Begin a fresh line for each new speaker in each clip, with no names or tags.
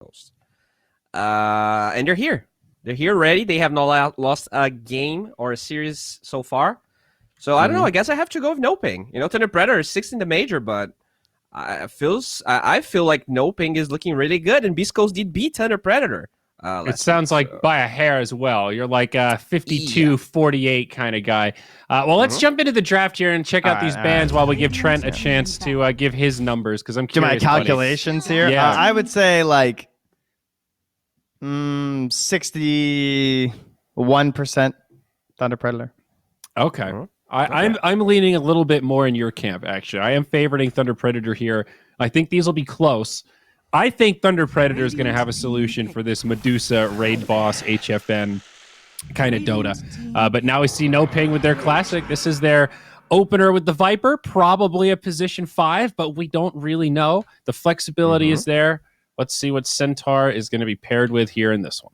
Coast. And they're here. They're here ready. They have not lost a game or a series so far. So I don't know. I guess I have to go with NoPing. Thunder Predator is 6th in the major, but I feel like NoPing is looking really good, and Beast Coast did beat Thunder Predator.
It sounds like by a hair as well. You're like a 52-48 kind of guy. Well, let's jump into the draft here and check out these bands while we give Trent a chance to give his numbers, because I'm curious.
Do my calculations here?
Yeah.
I would say like 61% Thunder Predator.
Okay. I'm leaning a little bit more in your camp, actually. I am favoriting Thunder Predator here. I think these will be close. I think Thunder Predator is going to have a solution for this Medusa raid boss HFN kind of Dota. But now we see NoPing with their classic. This is their opener with the Viper, probably a position 5, but we don't really know. The flexibility is there. Let's see what Centaur is going to be paired with here in this one.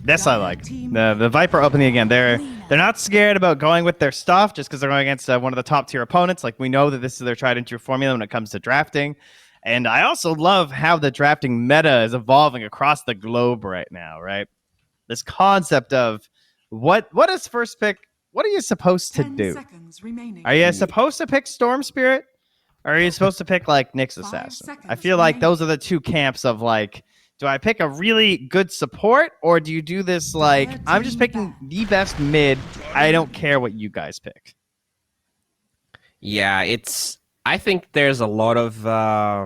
This I like. The Viper opening again. They're not scared about going with their stuff just because they're going against one of the top tier opponents. Like, we know that this is their tried and true formula when it comes to drafting. And I also love how the drafting meta is evolving across the globe right now, right? This concept of what is first pick? What are you supposed to do? Are you supposed to pick Storm Spirit? Or are you supposed to pick like Nyx Assassin? I feel like those are the two camps of like, do I pick a really good support, or do you do this like, I'm just picking the best mid, I don't care what you guys pick?
Yeah, I think there's a lot of, I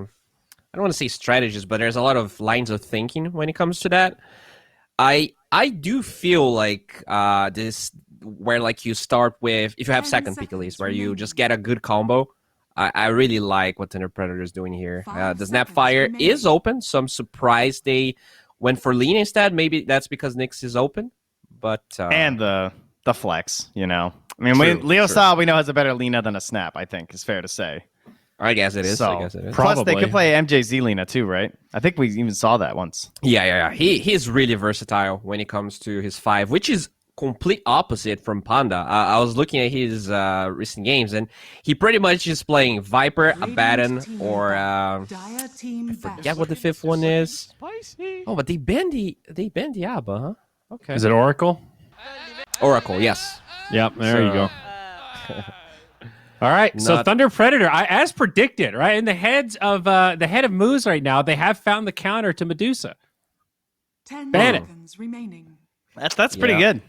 don't want to say strategies, but there's a lot of lines of thinking when it comes to that. I do feel like this, where like you start with, if you have second pick at least, where you just get a good combo. I really like what Thunder Predator is doing here. The Snapfire is open, so I'm surprised they went for Lina instead. Maybe that's because Nyx is open, but
and the flex, I mean, Leo Style we know has a better Lina than a Snap. I think is fair to say.
I guess it is.
Plus, they could play MJZ Lina too, right? I think we even saw that once.
Yeah. He's really versatile when it comes to his 5, which is complete opposite from Panda. I was looking at his recent games, and he pretty much is playing Viper, Abaddon, or I forget what the 5th one is. Spicy. Oh, but they banned the Abba, huh? Okay.
Is it Oracle?
Oracle, yes.
Yep, there you go. All right, so Thunder Predator, as predicted, right? In the head of Moose right now, they have found the counter to Medusa.
10
Ban it.
seconds remaining.
That's pretty good.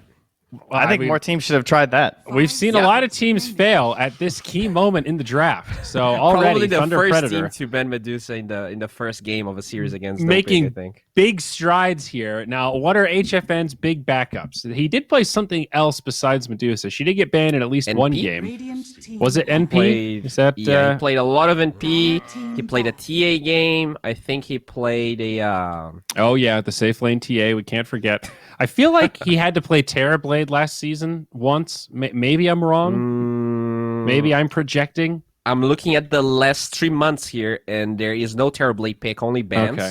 Well, I think more teams should have tried that.
We've seen a lot of teams fail at this key moment in the draft. So already,
probably the
Thunder
first
Predator
team to ban Medusa in the first game of a series against
making
NoPing, I think.
big strides here. Now, what are HFN's big backups? He did play something else besides Medusa. She did get banned in at least one game. Was it NP?
He played a lot of NP. He played a TA game. I think he played a...
Oh, yeah, the safe lane TA. We can't forget. I feel like he had to play Terrorblade last season once. Maybe I'm wrong. Maybe I'm projecting.
I'm looking at the last 3 months here, and there is no Terrorblade pick, only bans. Okay.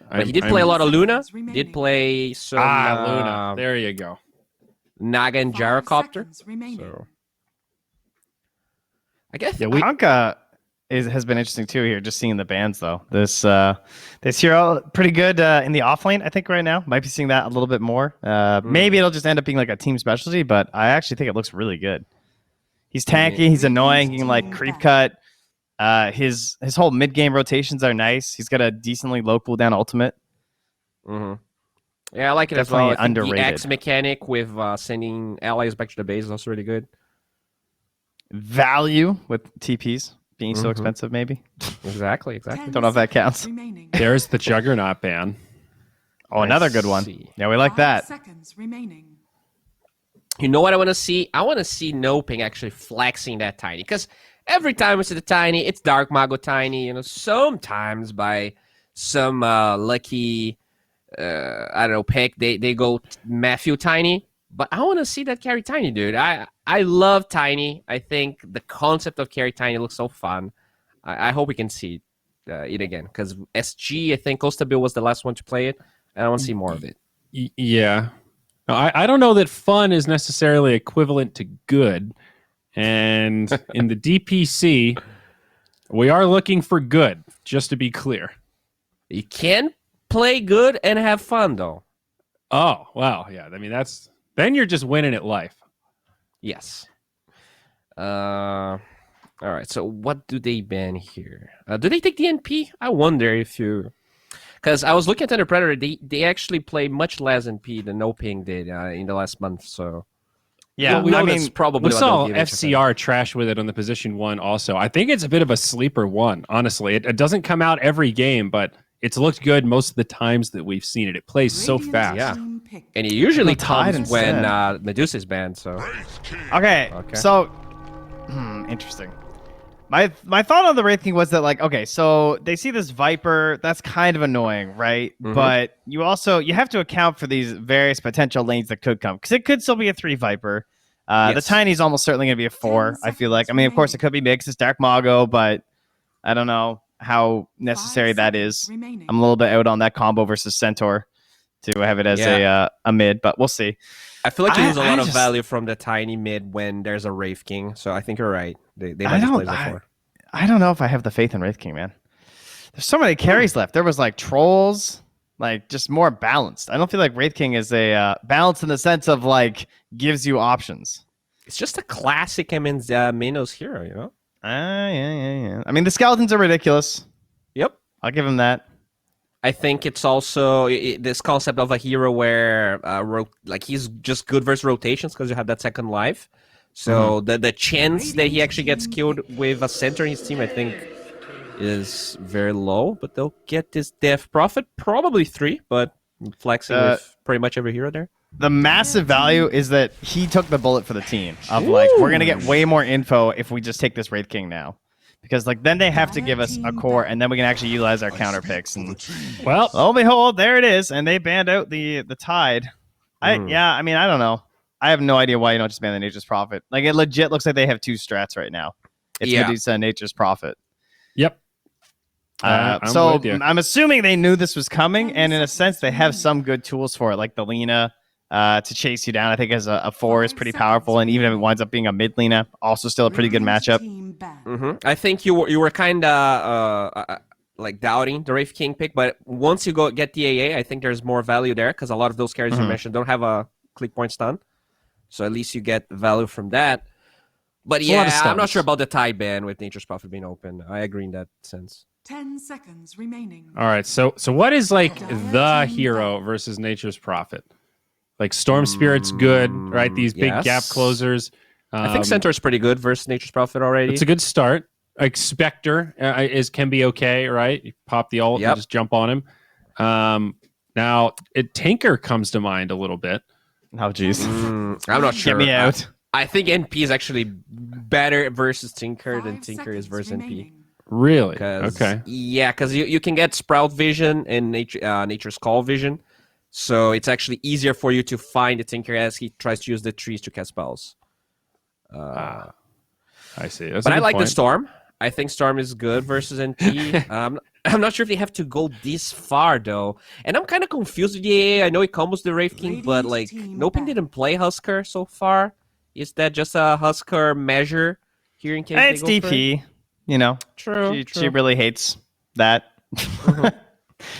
But he did play a lot of Luna. Did play some...
Luna. There you go.
Naga and Gyrocopter. So, I guess...
Yeah, Honka has been interesting too here, just seeing the bans though. This hero pretty good in the offlane, I think right now. Might be seeing that a little bit more. Maybe it'll just end up being like a team specialty, but I actually think it looks really good. He's tanky, he's annoying, he can like creep cut. His whole mid game rotations are nice. He's got a decently low cooldown ultimate.
Yeah, I like it
Definitely
as well.
underrated.
The X mechanic with sending allies back to the base is also really good.
Value with TPs being so expensive, maybe.
Exactly.
Don't know if that counts.
There's the Juggernaut ban.
Oh, another good one. Yeah, we like that.
Seconds remaining.
You know what I want to see? I want to see NoPing actually flexing that Tiny. Because every time we see the Tiny, it's Dark Mago Tiny. Sometimes by some lucky, I don't know, pick, they go Matthew Tiny. But I want to see that carry Tiny, dude. I love Tiny. I think the concept of carry Tiny looks so fun. I hope we can see it again. Because SG, I think Costabil was the last one to play it. And I want to see more of it.
Yeah. I don't know that fun is necessarily equivalent to good. And in the DPC, we are looking for good, just to be clear.
You can play good and have fun, though.
Oh, wow. Yeah. I mean, then you're just winning at life.
Yes. All right. So what do they ban here? Do they take the NP? I wonder if you... Because I was looking at Thunder Predator, they actually play much less NP than NoPing did in the last month, so...
Yeah,
we know
I mean,
that's probably
We
what
saw
they'll give
FCR trash with it on the position 1 also. I think it's a bit of a sleeper one, honestly. It doesn't come out every game, but it's looked good most of the times that we've seen it. It plays so
Radiant
fast.
Yeah.
team picked.
And it usually
The Tide
comes when
instead.
Medusa is banned, so...
Okay,
Okay.
so interesting. My thought on the Wraith King was that, like, okay, so they see this Viper, that's kind of annoying, right?
Mhm.
But you have to account for these various potential lanes that could come, because it could still be a 3 Viper. The
Yes.
Tiny's almost certainly going to be a 4, I feel like. I mean, of course, it could be mixed, it's Dark Mago, but I don't know how necessary
5
that
seconds
is.
remaining.
I'm a little bit out on that combo versus Centaur to have it as a mid, but we'll see.
I feel like you lose a
I
lot of
just-
value from the tiny mid when there's a Wraith King, so I think you're right. They
I
might just play
don't-
as a 4.
I don't know if I have the faith in Wraith King, man. There's so many carries left. There was like trolls, like just more balanced. I don't feel like Wraith King is a balanced in the sense of like gives you options.
It's just a classic Minos hero, you know?
Yeah. I mean, the skeletons are ridiculous.
Yep.
I'll give him that.
I think it's also this concept of a hero where like he's just good versus rotations because you have that second life. So the chance that he actually gets killed with a center in his team, I think, is very low. But they'll get this death profit, probably 3, but flexing with pretty much every hero there.
The massive value is that he took the bullet for the team of like, we're going to get way more info if we just take this Wraith King now. Because like then they have to give us a core and then we can actually utilize our counter picks. And
Well,
lo and behold, there it is. And they banned out the Tide. I mean, I don't know. I have no idea why you don't just ban the Nature's Prophet. Like it legit looks like they have 2 strats right now. It's Medusa and Nature's Prophet.
yep. I'm
So
with you.
I'm assuming they knew this was coming, and in a sense, they have some good tools for it, like the Lena to chase you down. I think as a 4 is pretty powerful, and even if it winds up being a mid Lena, also still a pretty good matchup.
I think you were kind of like doubting the Wraith King pick, but once you get the AA, I think there's more value there because a lot of those carries you mentioned don't have a click point stun, so at least you get value from that. But
It's a lot of
yeah, I'm not
stuns.
sure about the Tide ban with Nature's Prophet being open. I agree in that sense.
10 seconds remaining.
All right. So what is like the hero versus Nature's Prophet? Like Storm Spirit's good, right? These big gap
yes.
closers.
I think Centaur's pretty good versus Nature's Prophet already.
It's a good start. Like Spectre can be okay, right? You pop the ult and just jump on him. Now Tinker comes to mind a little bit.
Oh, jeez.
I'm not sure.
Get me out.
I think NP is actually better versus Tinker than
5
Tinker is
seconds
versus NP.
remaining.
Really?
'Cause-
Okay.
Yeah, because you can get Sprout Vision and Nature's Call Vision. So it's actually easier for you to find the Tinker as he tries to use the trees to cast spells.
I see. That's
But
a
I
good
like the
point.
Storm. I think Storm is good versus NP. I'm not sure if they have to go this far, though. And I'm kind of confused with the AA. I know it combos the Wraith King, but like, NoPing didn't play Husker so far. Is that just a Husker measure here in case
It's
they go for it?
DP. You know,
True.
she really hates that.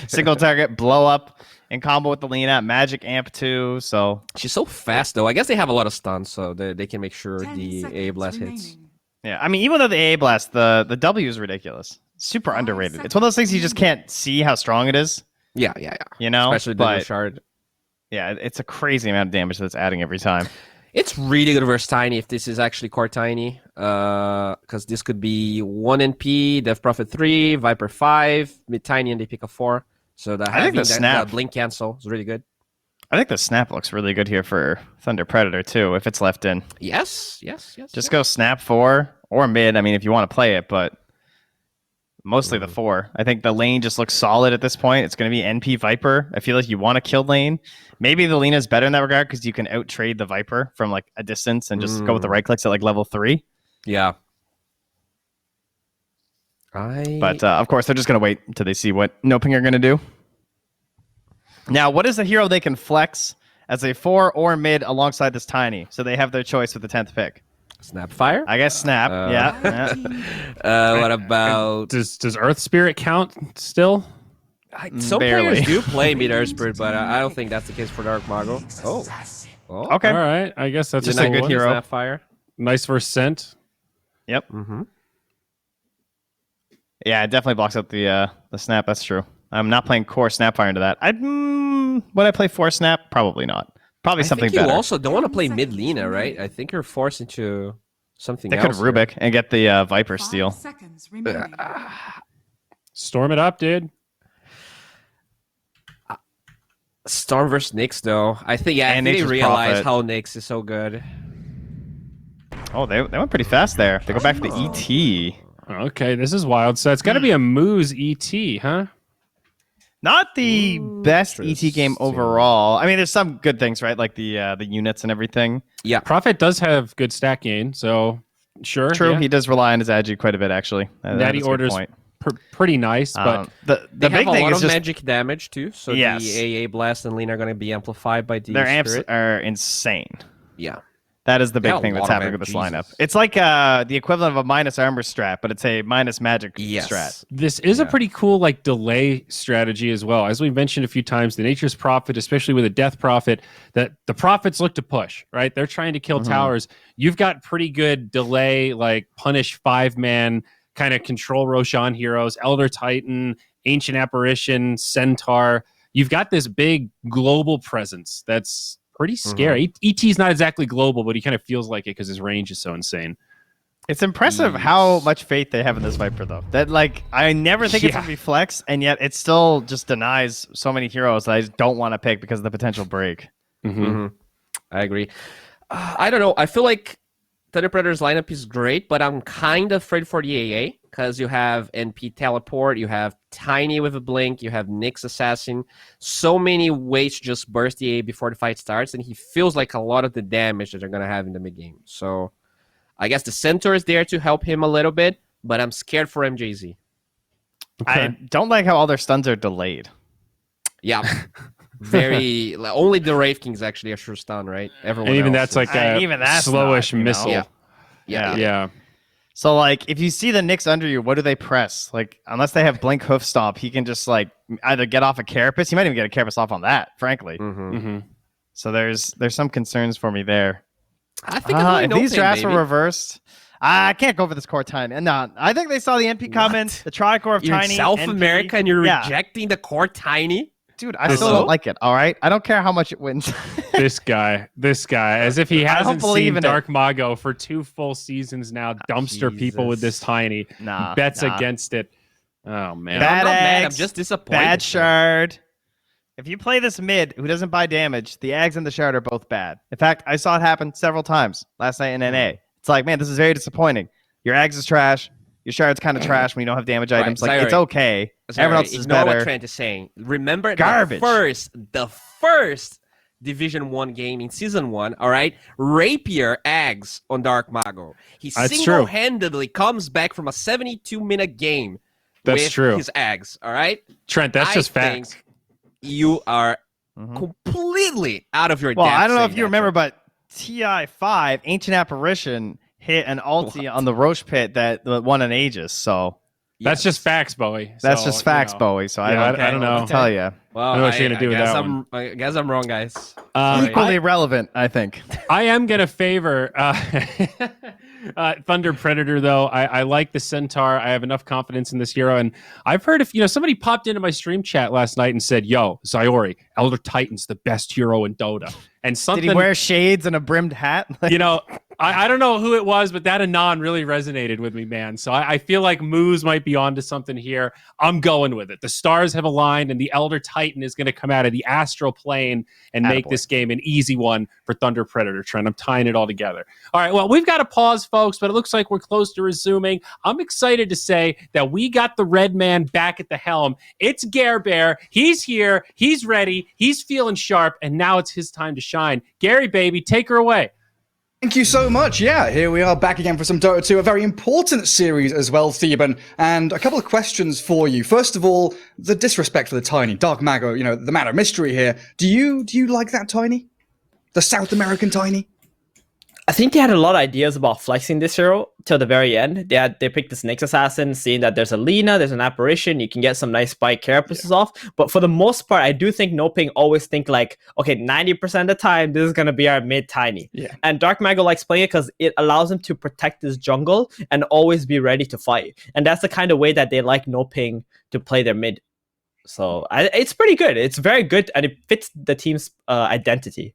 Single target, blow up, in combo with the Lena, Magic Amp 2. So
She's so fast, though. I guess they have a lot of stuns, so they can make sure
10
the AA
seconds
Blast hits.
remaining.
yeah, I mean, even though the AA Blast, the W is ridiculous. Super underrated. It's one of those things you just can't see how strong it is.
Yeah.
You know,
Especially the
but
shard.
yeah, it's a crazy amount of damage that's adding every time.
It's really good versus Tiny if this is actually core Tiny. Because this could be 1 NP, Death Prophet 3, Viper 5, mid Tiny, and they pick a 4. So
I think
having
the snap-
blink cancel is really good.
I think the snap looks really good here for Thunder Predator too, if it's left in.
Yes.
Just go snap 4 or mid. I mean, if you want to play it, but mostly the 4. I think the lane just looks solid at this point. It's going to be NP Viper. I feel like you want to kill lane. Maybe the Lena's better in that regard because you can out trade the Viper from like a distance and just go with the right clicks at like level 3.
Yeah.
But of course, they're just going to wait until they see what NoPing are going to do. Now, what is the hero they can flex as a 4 or mid alongside this Tiny? So they have their choice with the 10th pick.
Snapfire?
I guess Snap. Yeah.
What about...
Does Earth Spirit count still?
Some
Barely.
players do play Meteor Spirit, but I don't think that's the case for Dark Mago. Oh.
Okay.
All right. I guess that's
Just
a
a good
one.
hero.
Snapfire.
Nice versus Scent.
Yep.
Mm-hmm.
Yeah, it definitely blocks out the snap. That's true. I'm not playing core Snapfire into that. Would I play 4 snap? Probably not. Probably
I
something
think you
better.
also don't want to play
10
mid
seconds
Lina, right?
remaining.
I think you're forced into something
They could
else. here.
Rubik and get the Viper
5
steal.
seconds remaining.
Storm it up, dude.
Storm versus Nyx, though. I think, I
And
think they
Nature's
realize
Prophet.
how Nyx is so good.
Oh, they went pretty fast there. They go back for the ET.
Okay, this is wild. So it's got to be a Moose ET, huh?
Not the best ET game
Interesting.
overall. I mean, there's some good things, right? Like the units and everything.
Yeah.
Prophet does have good stack gain, so sure.
True,
yeah.
he does rely on his agi quite a bit, actually.
Natty
That's a good
orders
point.
pretty nice, but
The
They
big
have a
thing
lot
is
of
just
magic damage, too. So
Yes.
the AA Blast and Lina are going to be amplified by the
their amps
Spirit.
are insane.
Yeah.
That is the
They
big
got a
thing that's
lot of
happening
amp,
with this lineup.
Jesus.
It's like the equivalent of a minus armor strat, but it's a minus magic
Yes.
strat.
this is a
Yeah.
pretty cool like delay strategy as well. As we mentioned a few times, the Nature's Prophet, especially with a Death Prophet, that the Prophets look to push, right? They're trying to kill towers. You've got pretty good delay, like punish 5-man kind of control Roshan heroes, Elder Titan, Ancient Apparition, Centaur. You've got this big global presence that's pretty scary. ET's not exactly global, but he kind of feels like it because his range is so insane.
It's impressive how much faith they have in this Viper, though. That like I never think it's
Yeah.
gonna be flex, and yet it still just denies so many heroes that I just don't want to pick because of the potential break.
I agree. I don't know. I feel like Thunder Predator's lineup is great, but I'm kind of afraid for the AA because you have NP Teleport, you have Tiny with a Blink, you have Nyx Assassin. So many ways to just burst the AA before the fight starts, and he feels like a lot of the damage that they're going to have in the mid game. So I guess the Centaur is there to help him a little bit, but I'm scared for MJZ.
I don't like how all their stuns are delayed.
Yeah. Very. Only the Wraith King's actually a sure stun, right? Everyone
And even
else
that's like a
even that's
slowish
not, you know.
missile.
Yeah.
Yeah.
Yeah.
So like if you see the Nyx under you, what do they press? Like unless they have Blink Hoof Stomp, he can just like either get off a Carapace. He might even get a Carapace off on that, frankly.
Mm-hmm.
So there's some concerns for me there.
I think I'm
If
going
these
NoPing,
drafts were
baby.
reversed, I can't go for this core Tiny. No, I think they saw the MP coming. The Tricore of
You're
Tiny.
in South
NP.
America and you're
Yeah.
rejecting the core Tiny?
Dude, I still don't like it. All right, I don't care how much it wins.
This guy, as if he
I don't
hasn't
believe
seen
in it.
Dark Mago for 2 full seasons now. Dumpster people with this
Jesus.
Tiny.
Nah,
Bets
nah.
against it. Oh man.
Bad
I'm not mad, I'm
eggs,
just disappointed.
Bad shard. If you play this mid who doesn't buy damage, the Ags and the shard are both bad. In fact, I saw it happen several times last night in NA. It's like, man, this is very disappointing. Your Ags is trash. Your shard's kind of trash when you don't have damage items. Like, it's
Zyri.
okay.
Sorry,
Everyone else is
ignore
better.
what Trent is saying. Remember
Garbage.
the first Division 1 game in Season 1, all right? Rapier Ags on Dark Mago. He
That's true.
single-handedly comes back from a 72-minute game
That's
with
true.
his Ags, all right?
Trent, that's
I
just
think
facts.
you are
Mhm.
completely out of your
Well,
depth
I don't know
saying
if you
that,
remember,
Trent.
but TI5, Ancient Apparition, hit an ulti on the Roche pit that won an Aegis. So
That's
Yes.
just facts, Bowie.
that's
So,
just facts,
you know.
Bowie. So
Yeah,
I
I don't know.
tell you.
Well,
I don't know what you're gonna do with
guess
that one.
I guess I'm wrong, guys.
Equally relevant, I think.
I am going to favor Thunder Predator, though. I like the Centaur. I have enough confidence in this hero. And I've heard if, somebody popped into my stream chat last night and said, yo, Zyori, Elder Titan's the best hero in Dota. And something,
Did he wear shades and a brimmed hat?
I don't know who it was, but that Anon really resonated with me, man. So I feel like Moose might be onto something here. I'm going with it. The stars have aligned, and the Elder Titan is going to come out of the astral plane and make
Attaboy.
this game an easy one for Thunder Predator. Trent, I'm tying it all together. All right, well, we've got to pause, folks, but it looks like we're close to resuming. I'm excited to say that we got the red man back at the helm. It's Gare Bear. He's here. He's ready. He's feeling sharp, and now it's his time to shine. Gary, baby, take her away.
Thank you so much. Yeah, here we are back again for some Dota 2, a very important series as well, Theban. And a couple of questions for you. First of all, the disrespect for the Tiny. Dark Mago, the man of mystery here. Do you like that Tiny? The South American Tiny?
I think they had a lot of ideas about flexing this hero till the very end. They picked this Nyx Assassin, seeing that there's a Lina, there's an apparition, you can get some nice spike carapaces off. But for the most part, I do think NoPing always think like, okay, 90% of the time, this is gonna be our mid tiny.
Yeah.
And Dark Mago likes playing it because it allows him to protect his jungle and always be ready to fight. And that's the kind of way that they like NoPing to play their mid. So it's pretty good. It's very good, and it fits the team's identity.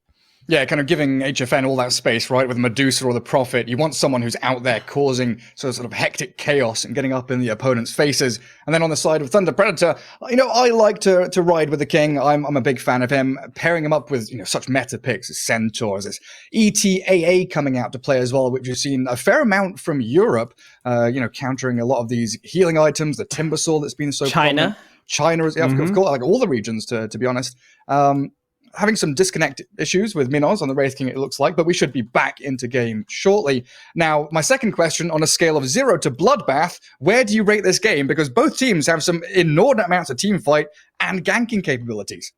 Yeah, kind of giving HFN all that space, right, with Medusa or the Prophet. You want someone who's out there causing sort of hectic chaos and getting up in the opponent's faces. And then on the side of Thunder Predator, I like to ride with the King. I'm a big fan of him. Pairing him up with, such meta picks as Centaurs, as ETAA coming out to play as well, which we've seen a fair amount from Europe, countering a lot of these healing items, the Timbersaw that's been so prominent. China is, of course, like all the regions, to be honest. Having some disconnect issues with Minos on the Wraith King, it looks like, but we should be back into game shortly. Now, my second question, on a scale of 0 to Bloodbath, where do you rate this game? Because both teams have some inordinate amounts of team fight and ganking capabilities.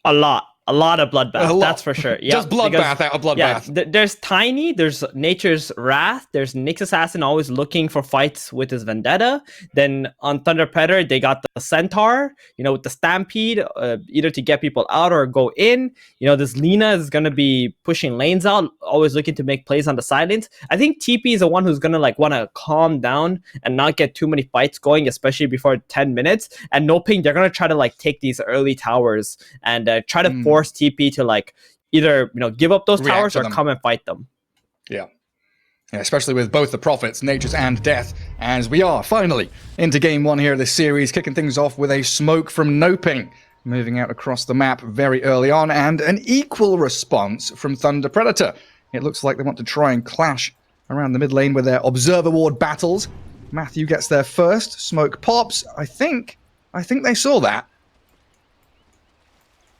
A lot of Bloodbath, that's for sure. Yeah,
just Bloodbath out of Bloodbath.
Yeah, there's Tiny, there's Nature's Wrath, there's Nyx Assassin always looking for fights with his Vendetta. Then on Thunder Predator, they got the Centaur, with the Stampede, either to get people out or go in. This Lina is going to be pushing lanes out, always looking to make plays on the sidelines. I think TP is the one who's going to want to calm down and not get too many fights going, especially before 10 minutes. And NoPing, they're going to try to take these early towers and try to force TP to either give up those towers or come and fight them.
Yeah, especially with both the Prophets, Natures and Death, as we are finally into game one here of this series, kicking things off with a smoke from NoPing, moving out across the map very early on, and an equal response from Thunder Predator. It looks like they want to try and clash around the mid lane with their Observer Ward battles. Matthew gets there first, smoke pops. I think they saw that.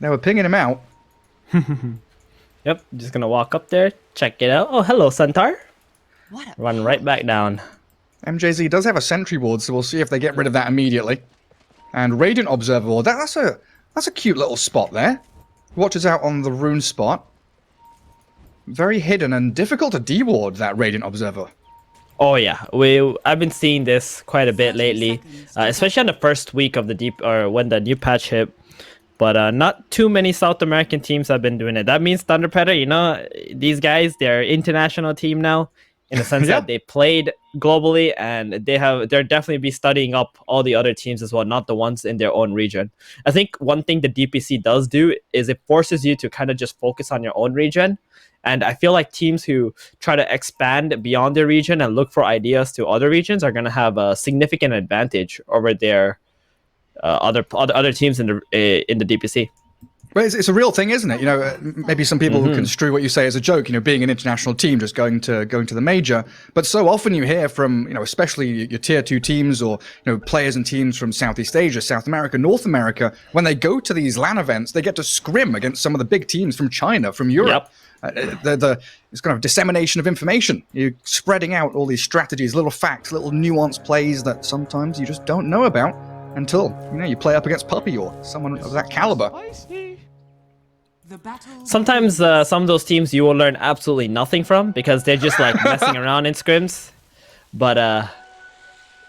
They were pinging him out.
Yep, just gonna walk up there, check it out. Oh, hello, Centaur. Run right back down.
MJZ does have a sentry ward, so we'll see if they get rid of that immediately. And Radiant Observer Ward, that's a cute little spot there. Watches out on the rune spot. Very hidden and difficult to de-ward, that Radiant Observer.
Oh yeah, I've been seeing this quite a bit lately, especially on the first week of when the new patch hit. But not too many South American teams have been doing it. That means Thunder Predator, these guys, they're international team now, in the sense that they played globally, and they're definitely be studying up all the other teams as well, not the ones in their own region. I think one thing the DPC does do is it forces you to kind of just focus on your own region. And I feel like teams who try to expand beyond their region and look for ideas to other regions are going to have a significant advantage over their other teams in the DPC.
But it's a real thing, isn't it? Maybe some people construe what you say as a joke, being an international team, just going to the major. But so often you hear from, especially your tier 2 teams or, players and teams from Southeast Asia, South America, North America, when they go to these LAN events, they get to scrim against some of the big teams from China, from Europe. Yep. It's kind of dissemination of information. You're spreading out all these strategies, little facts, little nuanced plays that sometimes you just don't know about until, you play up against Puppy or someone of that caliber.
Sometimes some of those teams you will learn absolutely nothing from because they're just messing around in scrims. But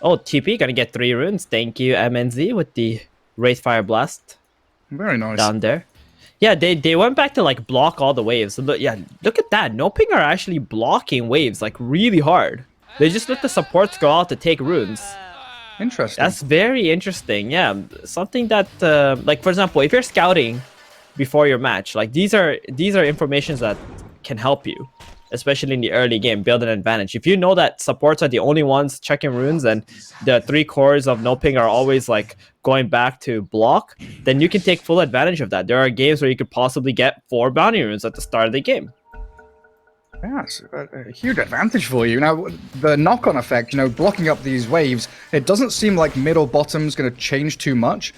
TP gonna get 3 runes. Thank you, MNZ, with the Wraithfire Blast.
Very nice.
Down there. Yeah, they went back to block all the waves. So look at that. NoPing are actually blocking waves really hard. They just let the supports go out to take runes.
Interesting.
That's very interesting. Yeah, something that for example, if you're scouting before your match, these are informations that can help you, especially in the early game, build an advantage. If you know that supports are the only ones checking runes and the 3 cores of NoPing are always going back to block, then you can take full advantage of that. There are games where you could possibly get 4 bounty runes at the start of the game.
Yeah, it's a huge advantage for you. Now, the knock-on effect, blocking up these waves, it doesn't seem like mid or bottom's going to change too much.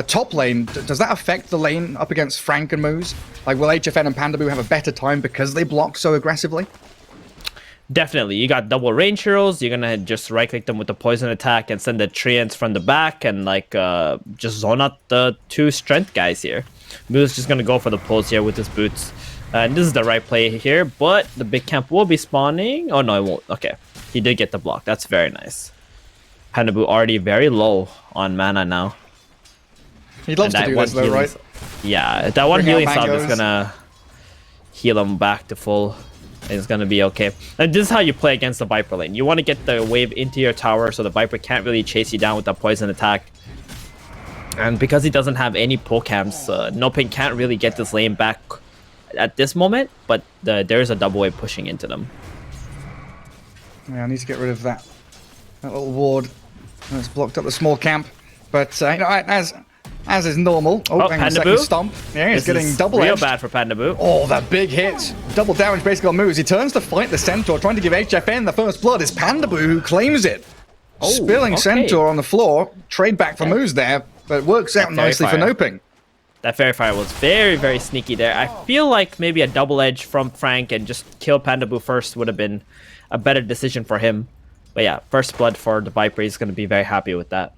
Top lane, does that affect the lane up against Frank and Moose? Will HFN and Pandaboo have a better time because they block so aggressively?
Definitely. You got double range heroes. You're going to just right-click them with the poison attack and send the treants from the back and just zone out the 2 strength guys here. Moose just going to go for the pulls here with his boots. And this is the right play here, but the big camp will be spawning. Oh no, it won't. Okay, he did get the block. That's very nice. Pandabu already very low on mana now.
He loves to do this though, right?
Yeah, that one
Bring out
healing sub is
mangoes.
gonna heal him back to full. It's gonna be okay. And this is how you play against the Viper lane. You want to get the wave into your tower so the Viper can't really chase you down with that poison attack. And because he doesn't have any pull camps, NoPing can't really get this lane back at this moment, but there is a double wave pushing into them.
Yeah, I need to get rid of that little ward that's blocked up the small camp. But you know, as is normal. Oh, hang on a second,
Pandabu?
stomp. Yeah, he's
This
getting
is
double
real
edged.
bad for Pandabu.
Oh, that big hit. Double damage basically on moves. He turns to fight the Centaur, trying to give HFN the first blood. It's Pandabu who claims it. Spilling
okay.
Centaur on the floor. Trade back for moves there, but it works out
Very
nicely for
fire.
NoPing.
That Fairy Fire was very, very sneaky there. I feel like maybe a double edge from Frank and just kill Pandabu first would have been a better decision for him. But yeah, first blood for the Viper. He's going to be very happy with that.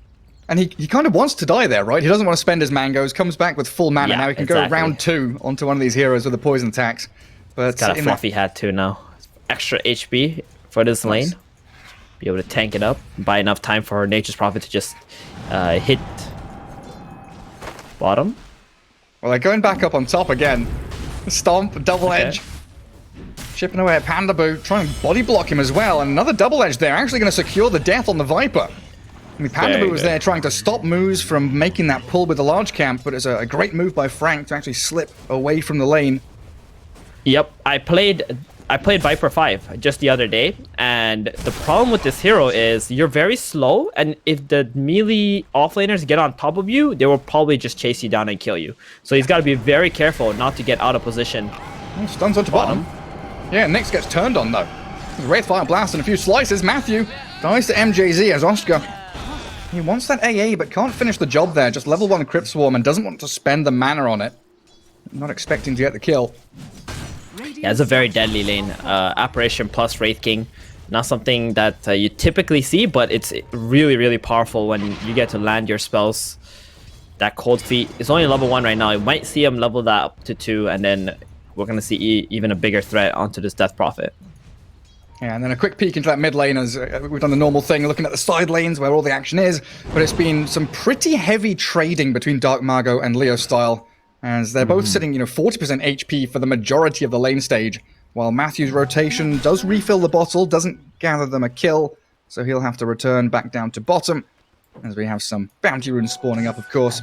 And he kind of wants to die there, right? He doesn't want to spend his mangoes, comes back with full mana.
Yeah,
Now he can
exactly.
go round 2 onto one of these heroes with the poison attacks. But
Got a
in that-
fluffy hat too now. Extra HP for this lane. Be able to tank it up. Buy enough time for Nature's Prophet to just hit bottom.
Well, they're going back up on top again. Stomp, double edge. Chipping away at Pandabu, trying to body block him as well. And another double edge there, actually going to secure the death on the Viper. I mean, Pandabu
Very
was
good.
there trying to stop moves from making that pull with the large camp, but it's a great move by Frank to actually slip away from the lane.
Yep, I played Viper 5 just the other day, and the problem with this hero is you're very slow, and if the melee offlaners get on top of you, they will probably just chase you down and kill you. So he's got to be very careful not to get out of position.
Oh, stuns onto bottom. Yeah, Nyx gets turned on though. Wraithfire Blast and a few slices. Matthew dies to MJZ as Oscar. He wants that AA, but can't finish the job there. Just level 1 Crypt Swarm and doesn't want to spend the mana on it. Not expecting to get the kill.
Yeah, it's a very deadly lane. Apparition plus Wraith King. Not something that you typically see, but it's really, really powerful when you get to land your spells. That Cold Feet is only level 1 right now. You might see him level that up to 2, and then we're going to see even a bigger threat onto this Death Prophet.
Yeah, and then a quick peek into that mid lane as we've done the normal thing, looking at the side lanes where all the action is. But it's been some pretty heavy trading between Dark Mago and Leo Style, as they're both sitting, 40% HP for the majority of the lane stage, while Matthew's rotation does refill the bottle, doesn't gather them a kill, so he'll have to return back down to bottom, as we have some bounty runes spawning up, of course.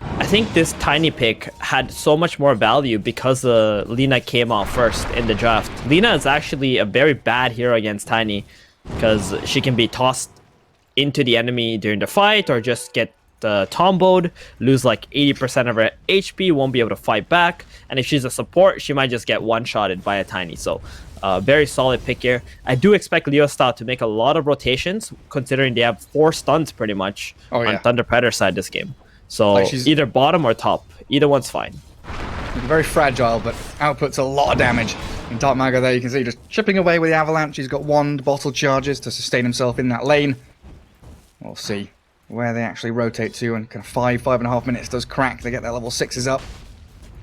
I think this Tiny pick had so much more value because Lina came off first in the draft. Lina is actually a very bad hero against Tiny because she can be tossed into the enemy during the fight or just get tomboed, lose like 80% of her HP, won't be able to fight back. And if she's a support, she might just get one-shotted by a Tiny. So very solid pick here. I do expect Leo Style to make a lot of rotations considering they have 4 stuns pretty much on Thunder Predator side this game. So
Like she's-
either bottom or top. Either one's fine.
Very fragile, but outputs a lot of damage. In Dark Mago there, you can see just chipping away with the Avalanche. He's got wand, bottle charges to sustain himself in that lane. We'll see where they actually rotate to, and kind of 5.5 minutes does crack. They get their level 6s up.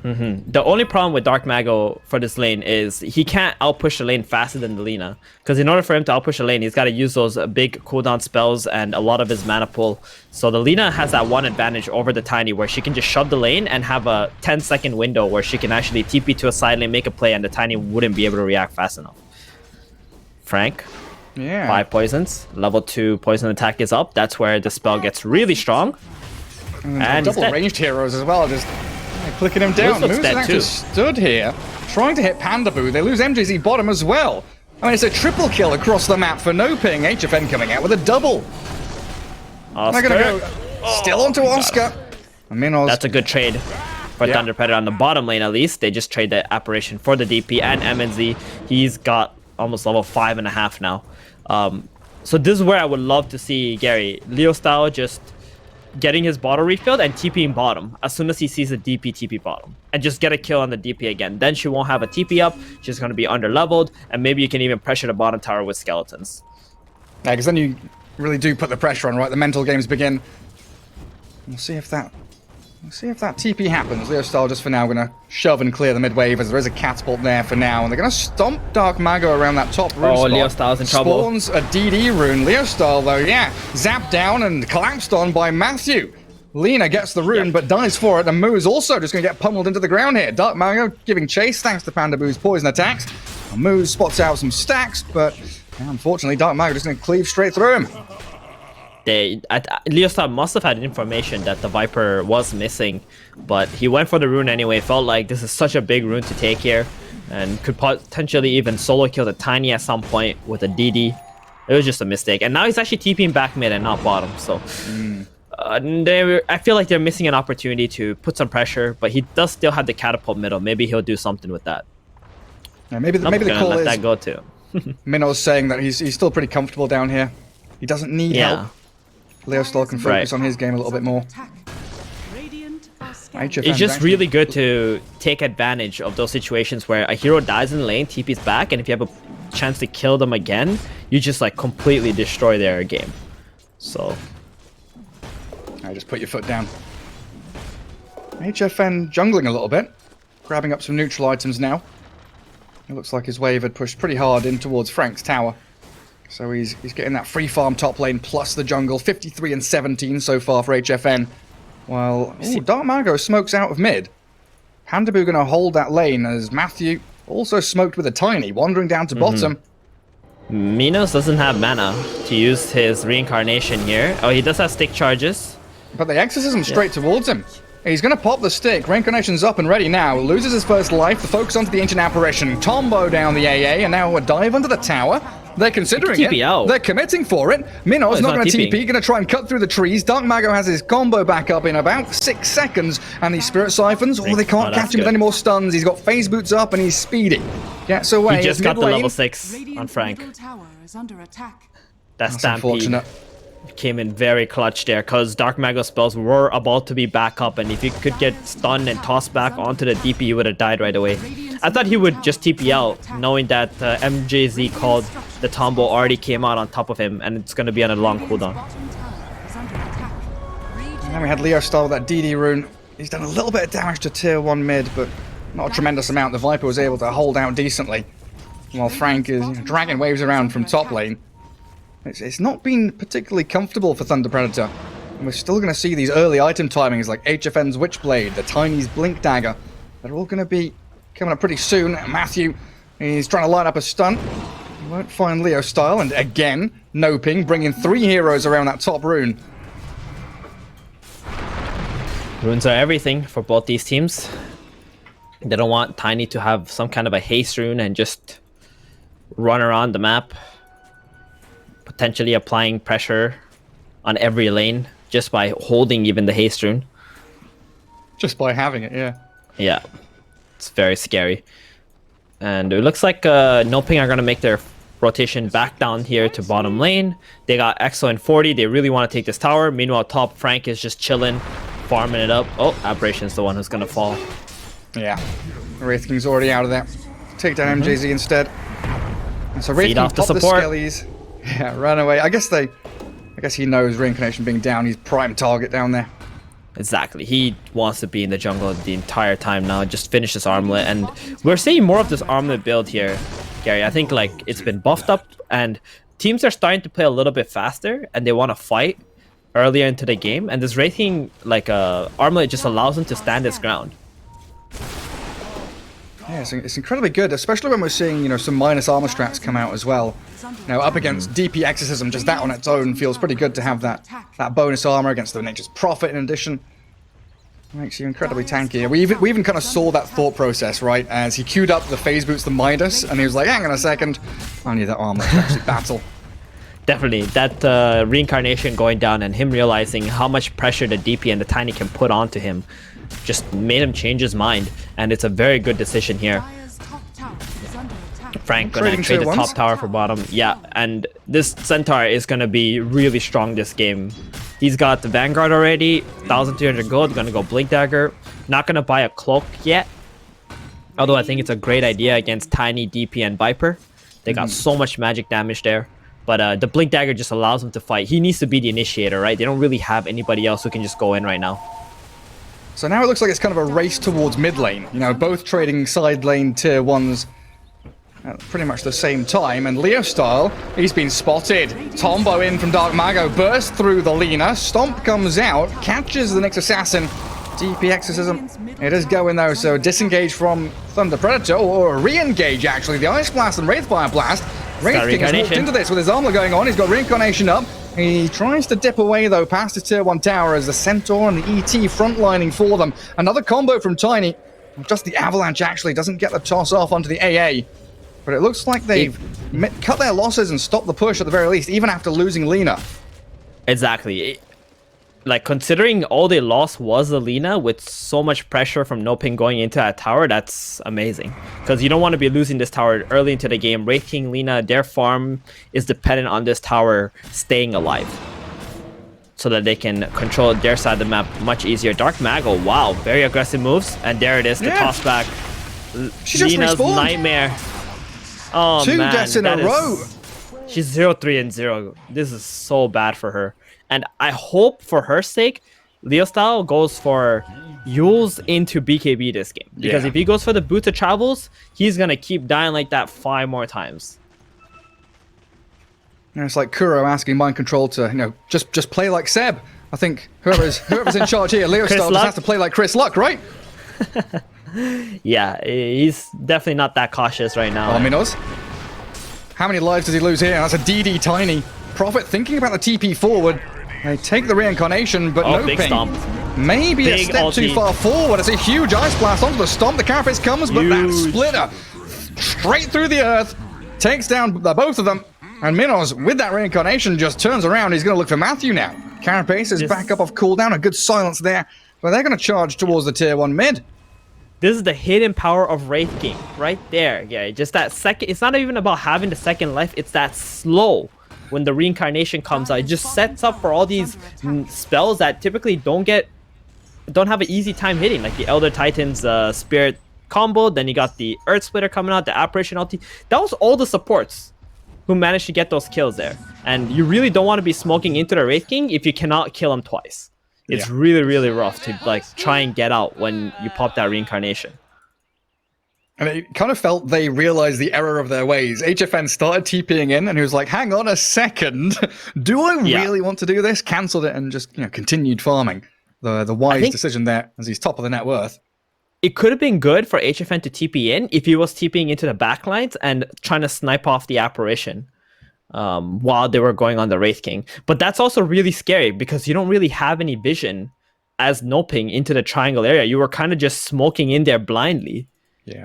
The only problem with Dark Mago for this lane is he can't outpush the lane faster than the Lina. Because in order for him to outpush the lane, he's got to use those big cooldown spells and a lot of his mana pool. So the Lina has that one advantage over the Tiny where she can just shove the lane and have a 10-second window where she can actually TP to a side lane, make a play, and the Tiny wouldn't be able to react fast enough. Frank,
Yeah.
5 poisons. Level 2 poison attack is up. That's where the spell gets really strong. And he's
double
dead.
ranged heroes as well, just clicking him down.
looks
Moose
dead
actually
too.
stood here, trying to hit Pandabu. They lose MJZ bottom as well. I mean, it's a triple kill across the map for NoPing. HFN coming out with a double.
Oscar.
They're gonna go still onto Oscar. Minos.
That's a good trade for
Yeah.
Thunder Predator on the bottom lane at least. They just trade the Apparition for the DP and MNZ. He's got almost level 5.5 now. So this is where I would love to see Gary. Leo Style just getting his bottle refilled and TPing bottom as soon as he sees a DP TP bottom. And just get a kill on the DP again. Then she won't have a TP up. She's going to be under leveled. And maybe you can even pressure the bottom tower with skeletons.
Yeah, because then you really do put the pressure on, right? The mental games begin. We'll see if that We'll see if that TP happens. Leo Style just for now going to shove and clear the mid wave as there is a catapult there for now. And they're going to stomp Dark Mago around that top rune spot.
Leo Style's in trouble.
Spawns a DD rune. Leo Style, though, yeah, zapped down and collapsed on by Matthew. Lena gets the rune, but dies for it. And Moo is also just going to get pummeled into the ground here. Dark Mago giving chase thanks to Panda Boo's poison attacks. And Moo spots out some stacks, but unfortunately, Dark Mago just going to cleave straight through him.
Leo Style must have had information that the Viper was missing, but he went for the rune anyway. Felt like this is such a big rune to take here, and could potentially even solo kill the Tiny at some point with a DD. It was just a mistake, and now he's actually TPing back mid and not bottom. So I feel like they're missing an opportunity to put some pressure, but he does still have the catapult middle. Maybe he'll do something with that.
Yeah, maybe the call
let
is
that go too.
Minnow's saying that he's still pretty comfortable down here. He doesn't need help. Leo Style can focus on his game a little bit more.
It's just really good to take advantage of those situations where a hero dies in the lane, TP's back, and if you have a chance to kill them again, you just like completely destroy their game. So
just put your foot down. HFN jungling a little bit, grabbing up some neutral items now. It looks like his wave had pushed pretty hard in towards Frank's tower. So he's getting that free farm top lane plus the jungle. 53 and 17 so far for HFN. While Dark Mago smokes out of mid. Handaboo going to hold that lane as Matthew also smoked with a Tiny, wandering down to bottom.
Minos doesn't have mana to use his reincarnation here. Oh, he does have stick charges.
But the exorcism straight towards him. He's going to pop the stick. Reincarnation's up and ready now. Loses his first life. The focus onto the Ancient Apparition. Tombo down the AA, and now a dive under the tower. They're considering it. They're committing for it. Minnow's not going to TP. Going to try and cut through the trees. Dark Mago has his combo back up in about 6 seconds. And these Spirit Siphons, they can't catch him with any more stuns. He's got phase boots up and he's speedy. Gets away.
He just got the level 6 on Frank. That's
unfortunate.
Came in very clutch there because Dark Mago spells were about to be back up, and if he could get stunned and tossed back onto the DP, he would have died right away. I thought he would just TP out, knowing that MJZ called the Tombo already came out on top of him, and it's going to be on a long cooldown.
And then we had Leo Style with that DD rune. He's done a little bit of damage to tier 1 mid, but not a tremendous amount. The Viper was able to hold out decently, while Frank is dragging waves around from top lane. It's not been particularly comfortable for Thunder Predator. And we're still going to see these early item timings like HFN's Witchblade, the Tiny's Blink Dagger. They're all going to be coming up pretty soon. Matthew, he's trying to line up a stunt. He won't find Leo Style. And again, NoPing, bringing 3 heroes around that top rune.
Runes are everything for both these teams. They don't want Tiny to have some kind of a haste rune and just run around the map, potentially applying pressure on every lane just by holding even the haste rune.
Just by having it, yeah.
Yeah, it's very scary. And it looks like NoPing are going to make their rotation back down here to bottom lane. They got Exo and 40. They really want to take this tower. Meanwhile, top Frank is just chilling, farming it up. Oh, Aberration's the one who's going to fall.
Yeah, Wraith King's already out of there. Take down MJZ instead. And so Wraith King
off the
popped the
support.
Skellies. Yeah, run away. I guess he knows Reincarnation being down. He's prime target down there.
Exactly. He wants to be in the jungle the entire time now. Just finish this armlet. And we're seeing more of this armlet build here, Gary. I think like it's been buffed up and teams are starting to play a little bit faster and they want to fight earlier into the game. And this Wraith King like armlet just allows them to stand its ground.
Yeah, it's incredibly good, especially when we're seeing, some minus armor strats come out as well. Now, up against DP Exorcism, just that on its own feels pretty good to have that bonus armor against the Nature's Prophet in addition. Makes you incredibly tanky. We even kind of saw that thought process, right? As he queued up the phase boots, the Midas, and he was like, hang on a second, I need that armor to actually battle.
Definitely, that reincarnation going down and him realizing how much pressure the DP and the Tiny can put onto him just made him change his mind, and it's a very good decision here. Frank gonna trade the top tower for bottom. Yeah, and this Centaur is gonna be really strong this game. He's got the Vanguard already, 1,300 gold, gonna go Blink Dagger. Not gonna buy a cloak yet, although I think it's a great idea against Tiny, DP, and Viper. They got so much magic damage there. But the Blink Dagger just allows him to fight. He needs to be the initiator, right? They don't really have anybody else who can just go in right now.
So now it looks like it's kind of a race towards mid lane. You know, both trading side lane tier 1s at pretty much the same time. And Leo style, he's been spotted. Tombo in from Dark Mago, bursts through the Lina. Stomp comes out, catches the next assassin. DP exorcism. It is going though, so disengage from Thunder Predator, or re-engage actually. The Ice Blast and Wraithfire Blast. Wraith King has walked into this with his armor going on. He's got Reincarnation up. He tries to dip away though past his tier 1 tower as the Centaur and the ET frontlining for them. Another combo from Tiny. Just the Avalanche actually doesn't get the toss off onto the AA. But it looks like they've cut their losses and stopped the push at the very least, even after losing Lina.
Exactly. Like, considering all they lost was the Lina, with so much pressure from NoPing going into that tower, that's amazing. Because you don't want to be losing this tower early into the game. Wraith King, Lina, their farm is dependent on this tower staying alive, so that they can control their side of the map much easier. Dark Mago, wow, very aggressive moves. And there it is, the toss back.
She just
Lina's
respawned.
Nightmare. Oh,
2
man,
deaths in a row.
She's 0-3-0. This is so bad for her. And I hope for her sake, Leo Style goes for Yules into BKB this game. Because if he goes for the Boots of Travels, he's going to keep dying like that 5 more times.
And it's like Kuro asking Mind Control to, you know, just play like Seb. I think whoever's in charge here, Leo Style just has to play like Chris Luck, right?
Yeah, he's definitely not that cautious right now.
Oh, Minos. How many lives does he lose here? That's a DD Tiny. Prophet thinking about the TP forward. They take the reincarnation, but no
big
ping.
stomp.
Maybe
Big
a step
ulti.
too far forward. It's a huge ice blast onto the stomp. The carapace comes, but that splitter straight through the earth takes down both of them. And Minos, with that reincarnation, just turns around. He's going to look for Matthew now. Carapace is back up off cooldown. A good silence there. But they're going to charge towards the tier 1 mid.
This is the hidden power of Wraith King right there. Yeah, just that second. It's not even about having the second life. It's that slow. When the reincarnation comes out, it just sets up for all these spells that typically don't have an easy time hitting, like the Elder Titan's Spirit combo. Then you got the Earth Splitter coming out, the Apparition ulti. That was all the supports who managed to get those kills there. And you really don't want to be smoking into the Wraith King if you cannot kill him twice. It's really, really rough to like try and get out when you pop that reincarnation.
And it kind of felt they realized the error of their ways. HFN started TPing in, and he was like, hang on a second. Do I really want to do this? Cancelled it and just, you know, continued farming. The wise decision there, as he's top of the net worth.
It could have been good for HFN to TP in if he was TPing into the backlines and trying to snipe off the apparition while they were going on the Wraith King. But that's also really scary because you don't really have any vision as NoPing into the triangle area. You were kind of just smoking in there blindly.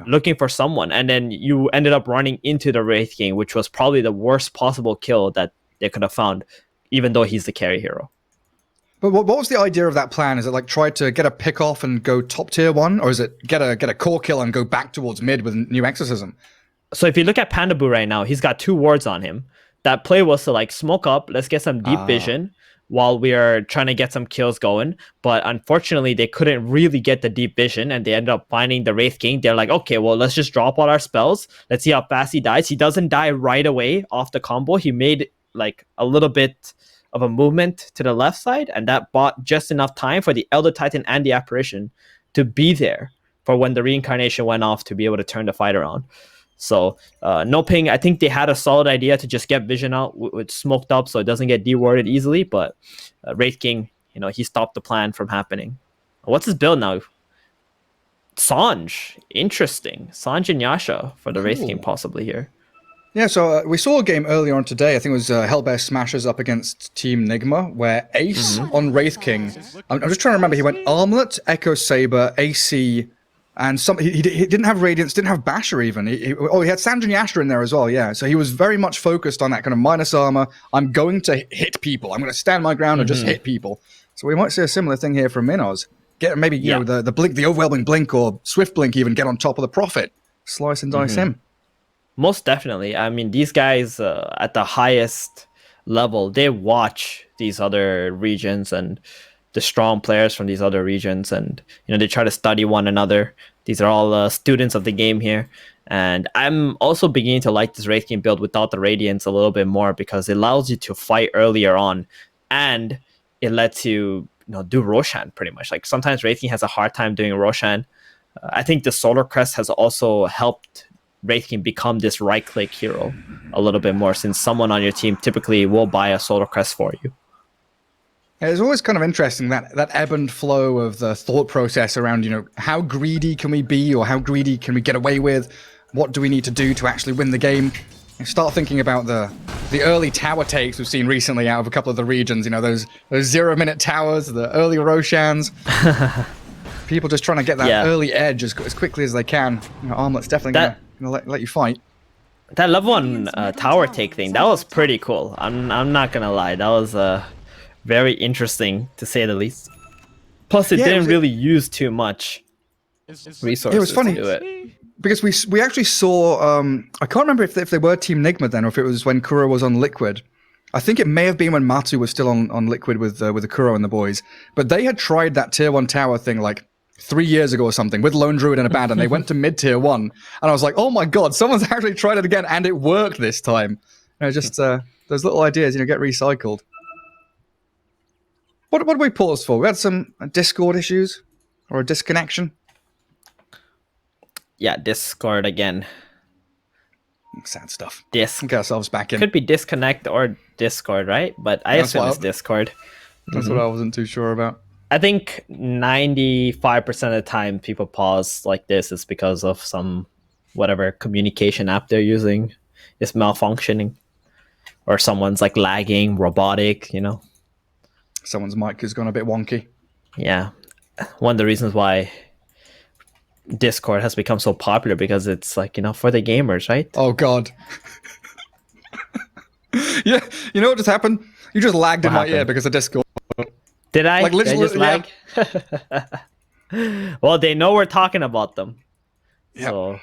Looking for someone, and then you ended up running into the Wraith King, which was probably the worst possible kill that they could have found, even though he's the carry hero.
But what was the idea of that plan? Is it like try to get a pick off and go top tier 1, or is it get a core kill and go back towards mid with new exorcism?
So if you look at Pandaboo right now, he's got 2 wards on him. That play was to like smoke up, let's get some deep vision while we are trying to get some kills going. But unfortunately, they couldn't really get the deep vision, and they ended up finding the Wraith King. They're like, okay, well, let's just drop all our spells. Let's see how fast he dies. He doesn't die right away off the combo. He made like a little bit of a movement to the left side, and that bought just enough time for the Elder Titan and the Apparition to be there for when the reincarnation went off to be able to turn the fight around. So NoPing, I think they had a solid idea to just get vision out with smoked up so it doesn't get dewarded easily, but Wraith King, you know, he stopped the plan from happening. What's his build now? Sanj. Interesting. Sanj and Yasha for the Wraith King possibly here.
Yeah, so we saw a game earlier on today. I think it was Hellbear Smashers up against Team Nigma, where Ace on Wraith King. I'm just trying to remember. He went Armlet, Echo Saber, AC, and he didn't have Radiance, didn't have Basher even. He had Sandra and Yasha in there as well, yeah. So he was very much focused on that kind of minus armor. I'm going to hit people. I'm going to stand my ground and just hit people. So we might see a similar thing here from Minos. Get maybe you know the blink, the overwhelming blink, or swift blink, even get on top of the Prophet. Slice and dice him.
Most definitely. I mean, these guys at the highest level, they watch these other regions and the strong players from these other regions, and you know, they try to study one another. These are all students of the game here, and I'm also beginning to like this Wraith King build without the Radiance a little bit more because it allows you to fight earlier on, and it lets you do Roshan pretty much. Like sometimes Wraith King has a hard time doing Roshan. I think the Solar Crest has also helped Wraith King become this right-click hero a little bit more, since someone on your team typically will buy a Solar Crest for you.
Yeah, it's always kind of interesting that ebb and flow of the thought process around, how greedy can we be, or how greedy can we get away with? What do we need to do to actually win the game? You start thinking about the early tower takes we've seen recently out of a couple of the regions. Those 0-minute towers, the early Roshans. People just trying to get that early edge as quickly as they can. Armlet's definitely gonna let you fight.
That level 1 tower take thing, that was pretty cool. I'm not gonna lie, that was very interesting to say the least. Plus, it didn't really use too much resources.
It was funny
to do it.
because we actually saw. I can't remember if they were Team Nigma then, or if it was when Kuro was on Liquid. I think it may have been when Matu was still on Liquid with the Kuro and the boys. But they had tried that tier 1 tower thing like 3 years ago or something with Lone Druid and a band, and they went to mid tier 1, and I was like, oh my god, someone's actually tried it again, and it worked this time. Just those little ideas, get recycled. What did we pause for? We had some Discord issues or a disconnection.
Yeah, Discord again.
Sad stuff.
Disc.
Get ourselves back in.
Could be disconnect or Discord, right? But I assume it's Discord.
That's what I wasn't too sure about.
I think 95% of the time people pause like this is because of some whatever communication app they're using is malfunctioning, or someone's like lagging, robotic,
Someone's mic has gone a bit wonky.
Yeah. One of the reasons why Discord has become so popular, because it's like, for the gamers, right?
Oh god. Yeah, you know what just happened? You just lagged in my ear because of Discord.
Did I?
Like literally,
Did I just lag? Well, they know we're talking about them.
Yeah.
So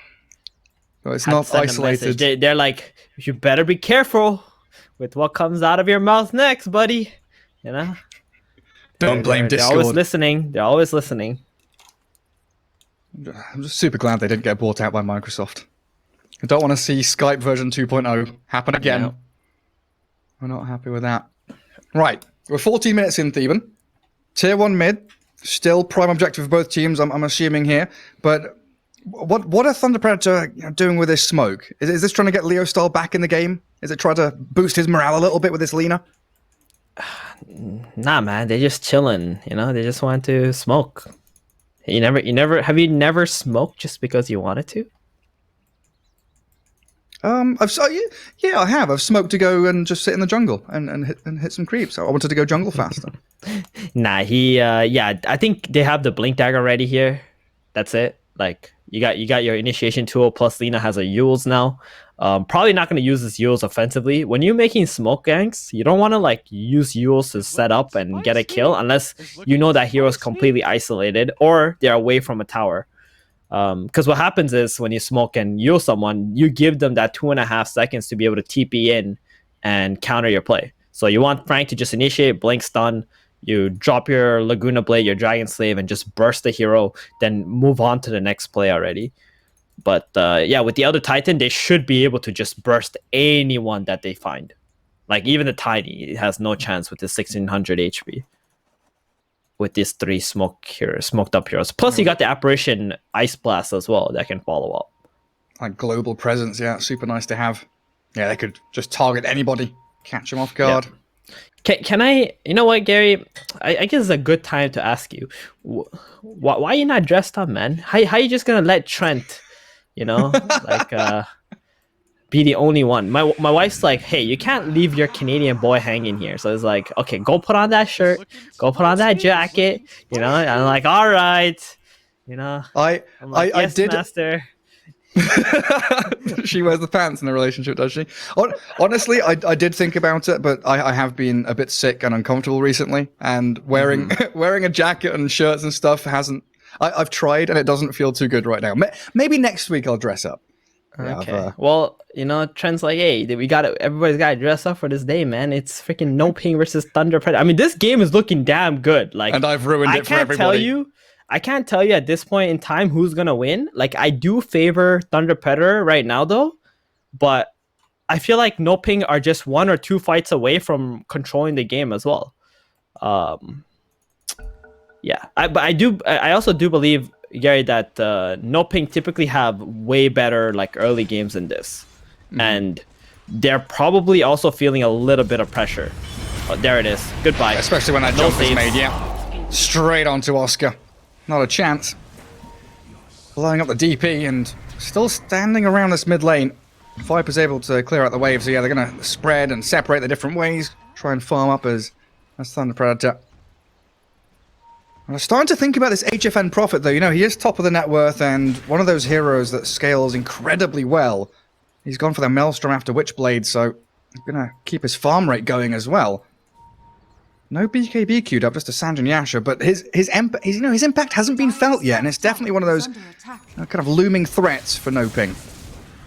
Well, it's not isolated.
They're like, you better be careful with what comes out of your mouth next, buddy.
Don't blame Discord.
They're always listening. They're always listening.
I'm just super glad they didn't get bought out by Microsoft. I don't want to see Skype version 2.0 happen again.
No.
We're not happy with that. Right, we're 14 minutes in, Theban. Tier 1 mid, still prime objective for both teams, I'm assuming here. But what are Thunder Predator doing with this smoke? Is this trying to get Leo Style back in the game? Is it trying to boost his morale a little bit with this Lina?
Nah, man, they're just chilling. They just want to smoke. Have you never smoked just because you wanted to?
I have. I've smoked to go and just sit in the jungle and hit some creeps. I wanted to go jungle faster.
Nah, I think they have the blink dagger ready here. That's it. Like you got your initiation tool, plus Lina has a Yules now. Probably not going to use this Yules offensively. When you're making smoke ganks, you don't want to use Yules to set up and get a kill unless you know that hero is completely isolated or they're away from a tower. Because what happens is when you smoke and Yule someone, you give them that 2.5 seconds to be able to TP in and counter your play. So you want Frank to just initiate, blink stun, you drop your Laguna Blade, your Dragon Slave, and just burst the hero, then move on to the next play already. But with the other Titan, they should be able to just burst anyone that they find. Like even the Tiny has no chance with the 1600 HP. With these 3 smoked up heroes. Plus you got the Apparition Ice Blast as well that can follow up.
Like global presence, yeah, super nice to have. Yeah, they could just target anybody, catch them off guard.
Yeah. Can I, you know what, Gary? I guess it's a good time to ask you, why are you not dressed up, man? How you just gonna let Trent, be the only one? My wife's like, hey, you can't leave your Canadian boy hanging here. So it's like, okay, go put on that shirt, go put on that jacket, And I'm like, all right,
I
yes,
did.
Master.
She wears the pants in a relationship, does she? Honestly, I did think about it, but I have been a bit sick and uncomfortable recently, and wearing wearing a jacket and shirts and stuff hasn't. I've tried, and it doesn't feel too good right now. Maybe next week I'll dress up.
Okay. Well, Trent's like, hey, everybody's got to dress up for this day, man. It's freaking NoPing versus Thunder Predator. I mean, this game is looking damn good. Like,
and I've ruined it for everybody.
I can't tell you at this point in time who's gonna win. Like, I do favor Thunder Predator right now, though, but I feel like NoPing are just 1 or 2 fights away from controlling the game as well. Yeah, I also do believe, Gary, that NoPing typically have way better like early games than this, and they're probably also feeling a little bit of pressure. Oh, there it is. Goodbye.
Especially when that
No
jump is
saves.
made, yeah. Straight onto Oscar. Not a chance. Blowing up the DP and still standing around this mid lane. Viper's able to clear out the wave, so yeah, they're going to spread and separate the different ways. Try and farm up as Thunder Predator. I'm starting to think about this HFN Prophet, though. You know, he is top of the net worth and one of those heroes that scales incredibly well. He's gone for the Maelstrom after Witchblade, so he's going to keep his farm rate going as well. No BKB queued up, just a Sanj and Yasha, but his impact hasn't been felt yet, and it's definitely one of those kind of looming threats for NoPing.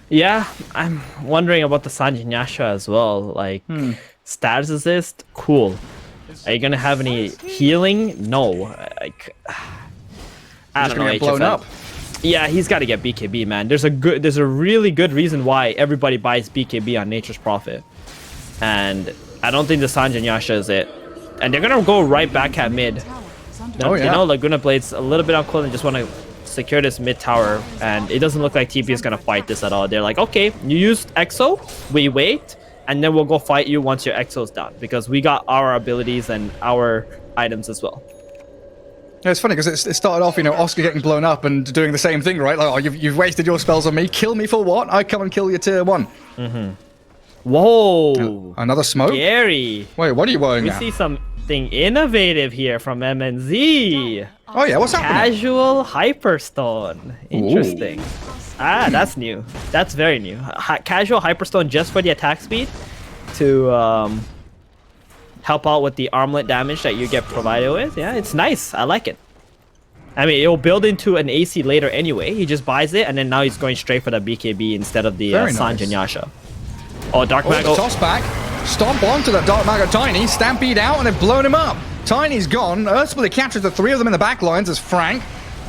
Yeah, I'm wondering about the Sanj and Yasha as well. Like, status assist, cool. Are you gonna have any healing? No. Like, I don't know.
Get blown
HFN.
up.
Yeah, he's got to get BKB, man. There's a really good reason why everybody buys BKB on Nature's Prophet, and I don't think the Sanj and Yasha is it. And they're gonna go right back at mid.
Oh, yeah.
You know, Laguna Blade's a little bit on cool and just want to secure this mid tower, and it doesn't look like TP is gonna fight this at all. They're like, okay, you used EXO, we wait, and then we'll go fight you once your EXO's done, because we got our abilities and our items as well.
Yeah, it's funny because it started off, you know, Oscar getting blown up and doing the same thing, right? Like, oh, you've wasted your spells on me. Kill me for what? I come and kill your tier 1.
Whoa,
Another smoke?
Gary.
Wait, what are you wearing
We
now?
see something innovative here from MNZ.
Oh, yeah, what's happening?
Casual Hyperstone. Interesting. Ah, that's new. That's very new. Casual Hyperstone just for the attack speed to help out with the armlet damage that you get provided with. Yeah, it's nice. I like it. I mean, it'll build into an AC later anyway. He just buys it, and then now he's going straight for the BKB instead of the
Very
Sanj
nice.
and Yasha. Oh, Dark
Oh,
Mago.
toss back. Stomp onto the Dark Mago Tiny. Stampede out, and they've blown him up. Tiny's gone. Earthsplit catches the 3 of them in the back lines as Frank,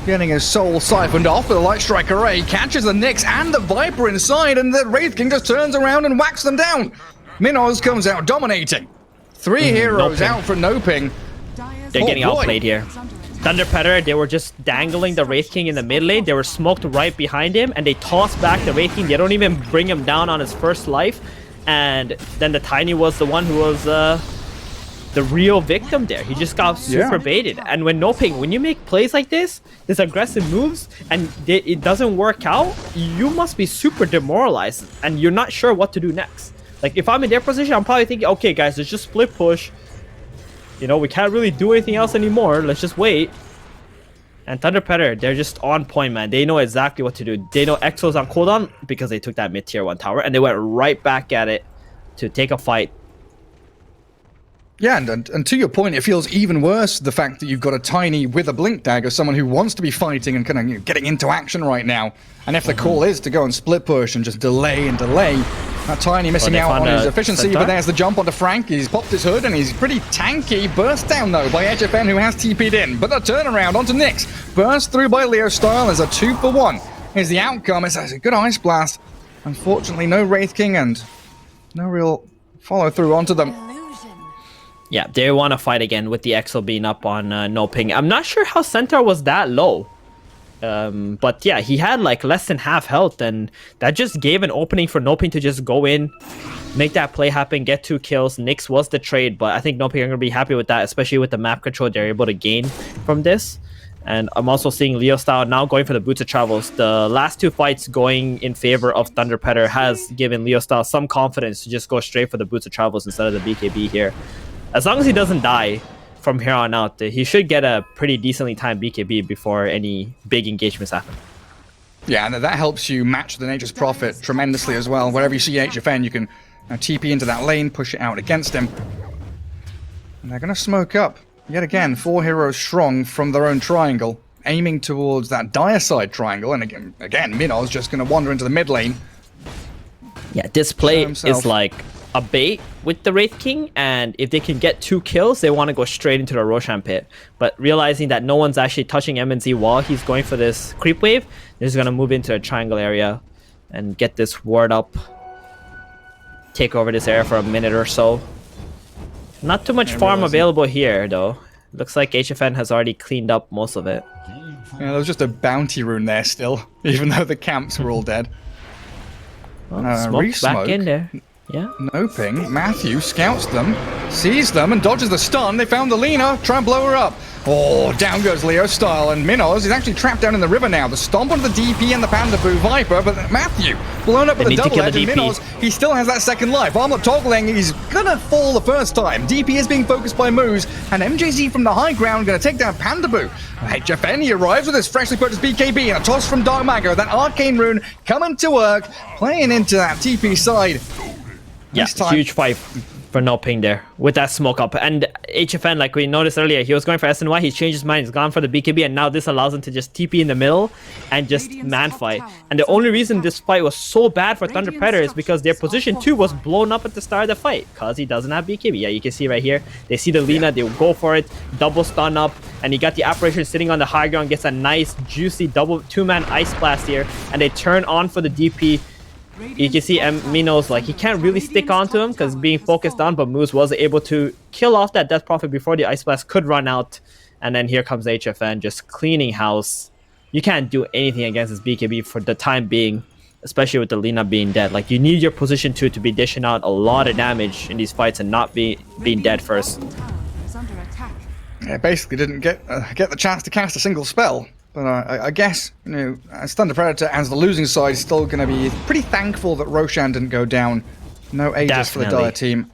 getting his soul siphoned off with a Light Strike Array, catches the Nyx and the Viper inside, and the Wraith King just turns around and whacks them down. Minoz comes out dominating. 3 heroes
NoPing.
out for NoPing.
They're
Oh,
getting
boy.
outplayed here. Thunder Predator, they were just dangling the Wraith King in the mid lane. They were smoked right behind him, and they tossed back the Wraith King. They don't even bring him down on his first life. And then the Tiny was the one who was the real victim there. He just got super baited. And when NoPing, when you make plays like this aggressive moves, and it doesn't work out, you must be super demoralized, and you're not sure what to do next. Like, if I'm in their position, I'm probably thinking, okay, guys, let's just split push. You know, we can't really do anything else anymore. Let's just wait. And Thunder Predator, they're just on point, man. They know exactly what to do. They know EXO's on cooldown because they took that mid-tier 1 tower, and they went right back at it to take a fight.
Yeah, and to your point, it feels even worse, the fact that you've got a Tiny with a Blink Dagger, someone who wants to be fighting and kind of, you know, getting into action right now. And if the call is to go and split push and just delay and delay, that Tiny missing
they
out
found
on his
a
efficiency,
centaur?
but there's the jump onto Frank. He's popped his hood and he's pretty tanky. Burst down, though, by HFN, who has TP'd in. But the turnaround onto Nyx. Burst through by Leo Style as a 2-for-1. Here's the outcome. It's a good Ice Blast. Unfortunately, no Wraith King and no real follow-through onto them.
Yeah, they want to fight again with the EXO being up on NoPing. I'm not sure how Centaur was that low. But yeah, he had like less than half health, and that just gave an opening for NoPing to just go in, make that play happen, get 2 kills. Nyx was the trade, but I think NoPing are going to be happy with that, especially with the map control they're able to gain from this. And I'm also seeing Leo Style now going for the Boots of Travels. The last 2 fights going in favor of Thunder Predator has given Leo Style some confidence to just go straight for the Boots of Travels instead of the BKB here. As long as he doesn't die from here on out, he should get a pretty decently timed BKB before any big engagements happen.
Yeah, and that helps you match the Nature's Prophet tremendously as well. Wherever you see HFN, you can TP into that lane, push it out against him. And they're going to smoke up. Yet again, 4 heroes strong from their own triangle, aiming towards that dire side triangle. And again, Minoz just going to wander into the mid lane.
Yeah, this play
himself.
is like a bait with the Wraith King, and if they can get 2 kills, they want to go straight into the Roshan pit. But realizing that no one's actually touching MNZ while he's going for this creep wave, they're just going to move into a triangle area and get this ward up, take over this area for a minute or so. Not too much farm available here, though. Looks like HFN has already cleaned up most of it.
Yeah, there was just a bounty rune there still, even though the camps were all dead.
Well, smoke back in there. Yeah.
NoPing. Matthew scouts them, sees them, and dodges the stun. They found the Lina. Try and blow her up. Oh, down goes Leo Style, and Minos is actually trapped down in the river now. The stomp onto the DP and the Panda Boo Viper, but Matthew blown up with a double edge, and Minos, he still has that second life. Armlet toggling, he's gonna fall the first time. DP is being focused by Moose, and MJZ from the high ground gonna take down Panda Boo. HFN, he arrives with his freshly purchased BKB and a toss from Dark Mago. That Arcane Rune coming to work, playing into that TP side.
Yeah, huge fight for NoPing there with that smoke up. And HFN, like we noticed earlier, he was going for SNY, he's changed his mind, he's gone for the BKB, and now this allows him to just TP in the middle and just man fight. And the only reason this fight was so bad for Thunder Predator is because their position 2 was blown up at the start of the fight because he doesn't have BKB. Yeah, you can see right here, they see the Lina, they go for it, double stun up, and he got the apparition sitting on the high ground, gets a nice juicy double 2-man ice blast here, and they turn on for the DP. You can see Minos, like, he can't really stick onto him because being focused on, but Moose was able to kill off that Death Prophet before the Ice Blast could run out. And then here comes HFN just cleaning house. You can't do anything against this BKB for the time being, especially with the Lina being dead. Like, you need your position 2 to be dishing out a lot of damage in these fights and not being dead first.
Yeah, basically didn't get the chance to cast a single spell. But I guess, you know, as Thunder Predator, as the losing side, is still going to be pretty thankful that Roshan didn't go down. No Aegis for the Dire team.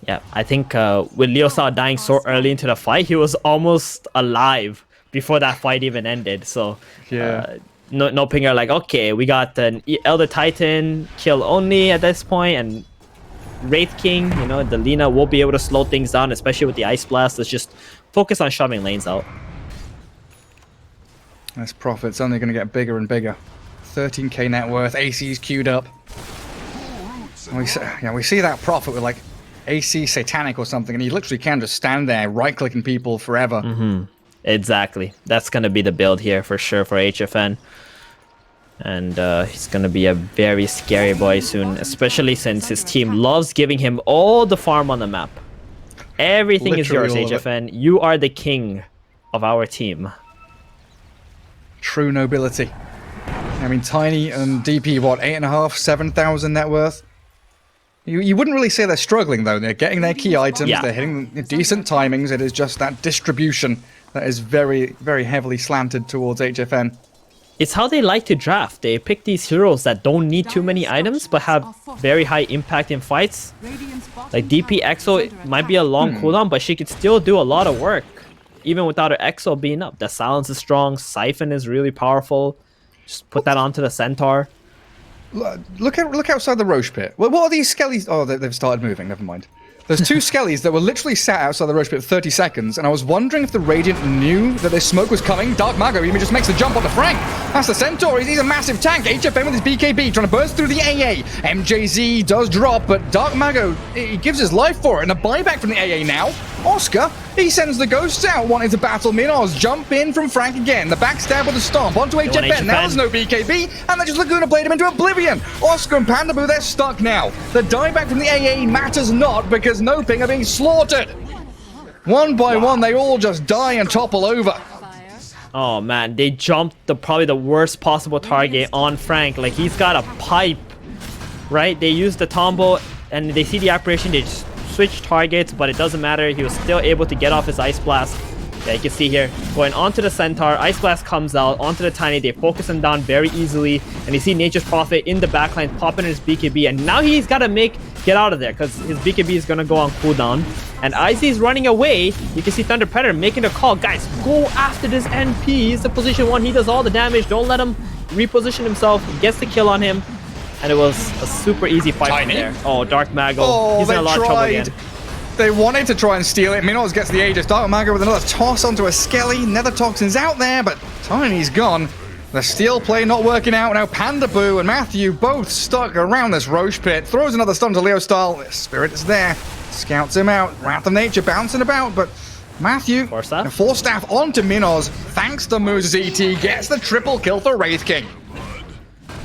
Yeah, I think with Leo Style dying so early into the fight, he was almost alive before that fight even ended. So,
yeah.
NoPing are like, okay, we got an Elder Titan kill only at this point, and Wraith King, you know, the Lina will be able to slow things down, especially with the Ice Blast. Let's just focus on shoving lanes out.
This profit's only going to get bigger and bigger. 13k net worth, AC's queued up. We see that profit with like AC Satanic or something, and he literally can just stand there right-clicking people forever.
Exactly. That's going to be the build here for sure for HFN. And he's going to be a very scary boy soon, especially since his team loves giving him all the farm on the map. Everything
Literally
is yours, HFN. You are the king of our team.
True nobility. I mean, Tiny and DP, what, 8.5, 7,000 net worth? You wouldn't really say they're struggling, though. They're getting their key items, they're hitting decent timings. It is just that distribution that is very, very heavily slanted towards HFN.
It's how they like to draft. They pick these heroes that don't need too many items, but have very high impact in fights. Like DP Exo might be a long cooldown, but she could still do a lot of work. Even without her Exo being up. The silence is strong, Siphon is really powerful. Just put that onto the Centaur.
Look outside the Roche pit. What are these skellies? Oh, they've started moving, never mind. There's 2 skellies that were literally sat outside the Roche pit for 30 seconds, and I was wondering if the Radiant knew that this smoke was coming. Dark Mago even just makes the jump on the Frank. That's the Centaur, he's a massive tank. HFN with his BKB trying to burst through the AA. MJZ does drop, but Dark Mago, he gives his life for it, and a buyback from the AA now. Oscar, he sends the ghosts out, wanting to battle Minos. Jump in from Frank again. The backstab with the stomp onto HFN. Now there's no BKB, and they just Laguna Blade him into oblivion. Oscar and Panda Boo, they're stuck now. The dieback from the AA matters not because NoPing are being slaughtered. One by one, they all just die and topple over.
Oh man, they jumped probably the worst possible target on Frank. Like, he's got a pipe, right? They used the Tombo, and they see the apparition, they just switch targets, but it doesn't matter. He was still able to get off his Ice Blast. Yeah, you can see here, going onto the Centaur, Ice Blast comes out, onto the Tiny, they focus him down very easily, and you see Nature's Prophet in the backline popping his BKB, and now he's got to get out of there, because his BKB is going to go on cooldown, and IZ is running away. You can see Thunder Predator making a call, guys, go after this NP, he's the position 1, he does all the damage, don't let him reposition himself, he gets the kill on him, and it was a super easy fight from there. Oh, Dark Mago, he's in a lot of trouble again.
They wanted to try and steal it. Minos gets the Aegis. Dark Mago with another toss onto a Skelly. Nether Toxin's out there, but Tiny's gone. The steal play not working out. Now Panda Boo and Matthew both stuck around this Roche pit. Throws another stun to Leo Style. Spirit is there. Scouts him out. Wrath of Nature bouncing about, but Matthew, Force Staff onto Minos. Thanks to Moose's ET, gets the triple kill for Wraith King.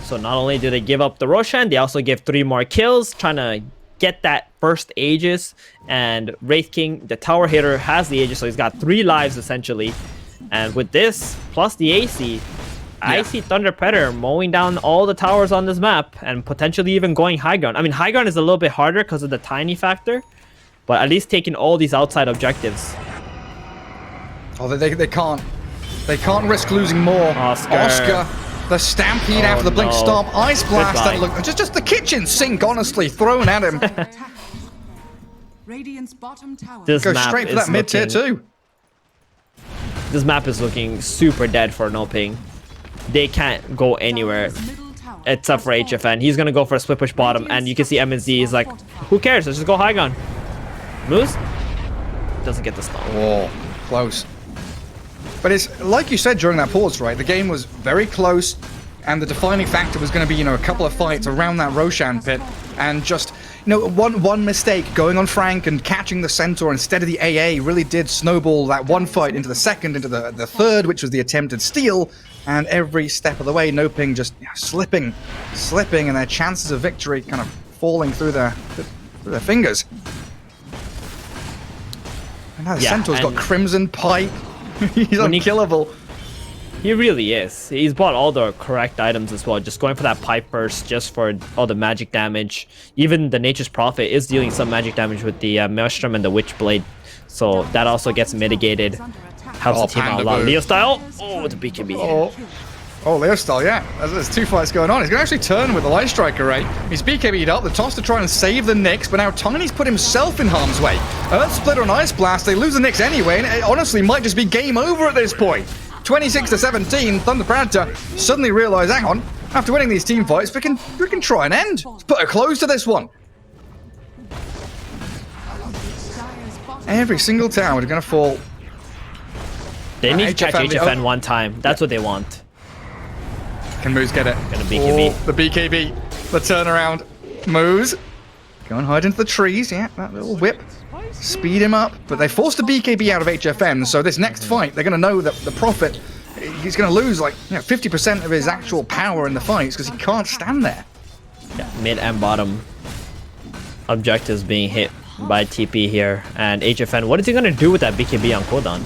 So not only do they give up the Roshan, they also give 3 more kills, trying to get that first Aegis, and Wraith King, the tower hitter, has the Aegis, so he's got 3 lives essentially. And with this, plus the AC, I see Thunder Predator mowing down all the towers on this map and potentially even going high ground. I mean, high ground is a little bit harder because of the tiny factor, but at least taking all these outside objectives.
Oh, they can't risk losing more. Oscar, the stampede after the blink stomp, ice blast. That look just the kitchen sink, honestly, thrown at him.
Radiant's bottom tower.
This
Go
map
straight for
is
that mid tier too.
This map is looking super dead for NoPing. They can't go anywhere except for HFN. He's gonna go for a split push bottom, and you can see MNZ is like, who cares? Let's just go high ground. Moose doesn't get the stun.
Oh, close. But it's like you said during that pause, right? The game was very close, and the defining factor was going to be, a couple of fights around that Roshan pit, and just, one mistake going on Frank and catching the centaur instead of the AA really did snowball that one fight into the second, into the third, which was the attempted steal, and every step of the way, NoPing just slipping, and their chances of victory kind of falling through their fingers. And now the centaur's got Crimson Pipe. He's unkillable.
He really is. He's bought all the correct items as well. Just going for that pipe first, just for all the magic damage. Even the Nature's Prophet is dealing some magic damage with the Maelstrom and the Witchblade. So that also gets mitigated. Helps the team out a lot. Leo style. Oh, the BKB.
Oh, Leo style, yeah. There's 2 fights going on. He's going to actually turn with the Light Striker, right? He's BKB'd up, the toss to try and save the Nyx, but now Tiny's put himself in harm's way. Earth Splitter and Ice Blast, they lose the Nyx anyway, and it honestly might just be game over at this point. 26-17, Thunder Predator suddenly realised, hang on, after winning these team fights, we can try and end. Let's put a close to this one. Every single tower is going to fall.
They need to catch HFN one time. That's what they want.
Can Moose get it?
Gonna BKB.
Oh, the BKB. The turnaround. Moose. Go and hide into the trees. Yeah, that little whip. Speed him up. But they forced the BKB out of HFN, so this next fight, they're going to know that the Prophet, he's going to lose like 50% of his actual power in the fights because he can't stand there.
Yeah, mid and bottom objectives being hit by TP here. And HFN, what is he going to do with that BKB on cooldown?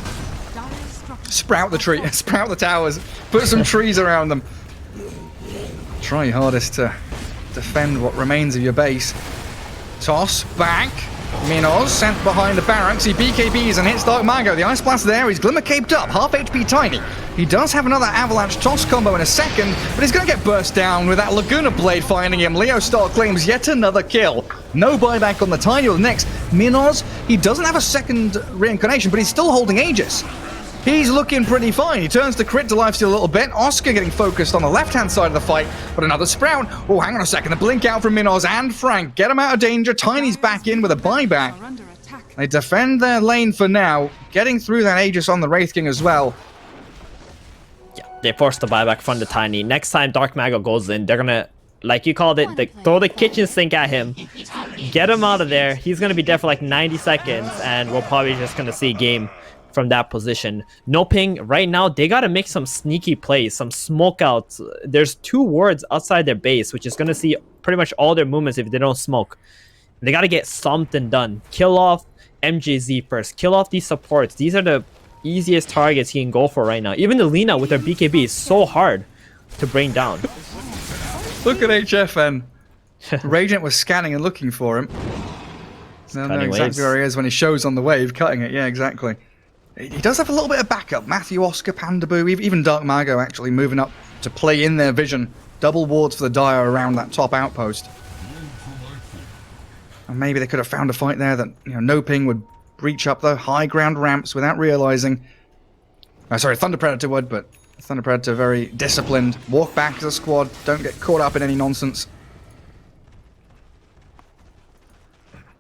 Sprout the tree. Sprout the towers. Put some trees around them. Try your hardest to defend what remains of your base. Toss back. Minos sent behind the barracks. He BKBs and hits Dark Mago. The Ice Blast there. He's Glimmer caped up. Half HP Tiny. He does have another Avalanche toss combo in a second, but he's going to get burst down with that Laguna Blade finding him. Leo Star claims yet another kill. No buyback on the Tiny or the next. Minos, he doesn't have a second reincarnation, but he's still holding Aegis. He's looking pretty fine. He turns to crit to lifesteal a little bit. Oscar getting focused on the left-hand side of the fight, but another Sprout. Oh, hang on a second. The blink out from Minos and Frank. Get him out of danger. Tiny's back in with a buyback. They defend their lane for now, getting through that Aegis on the Wraith King as well.
Yeah, they forced the buyback from the Tiny. Next time Dark Mago goes in, they're gonna, like you called it, throw the kitchen sink at him. Get him out of there. He's gonna be dead for like 90 seconds, and we're probably just gonna see game from that position. NoPing, right now, they gotta make some sneaky plays, some smoke outs. There's 2 wards outside their base, which is gonna see pretty much all their movements if they don't smoke. They gotta get something done. Kill off MJZ first. Kill off these supports. These are the easiest targets he can go for right now. Even the Lina with her BKB is so hard to bring down.
Look at HFN. Radiant was scanning and looking for him. They'll know exactly where he is when he shows on the wave, cutting it. Yeah, exactly. He does have a little bit of backup. Matthew, Oscar, Pandaboo, even Dark Mago actually moving up to play in their vision. Double wards for the Dire around that top outpost. And maybe they could have found a fight there that NoPing would reach up the high ground ramps without realizing. Sorry, Thunder Predator would, but Thunder Predator very disciplined. Walk back as a squad. Don't get caught up in any nonsense.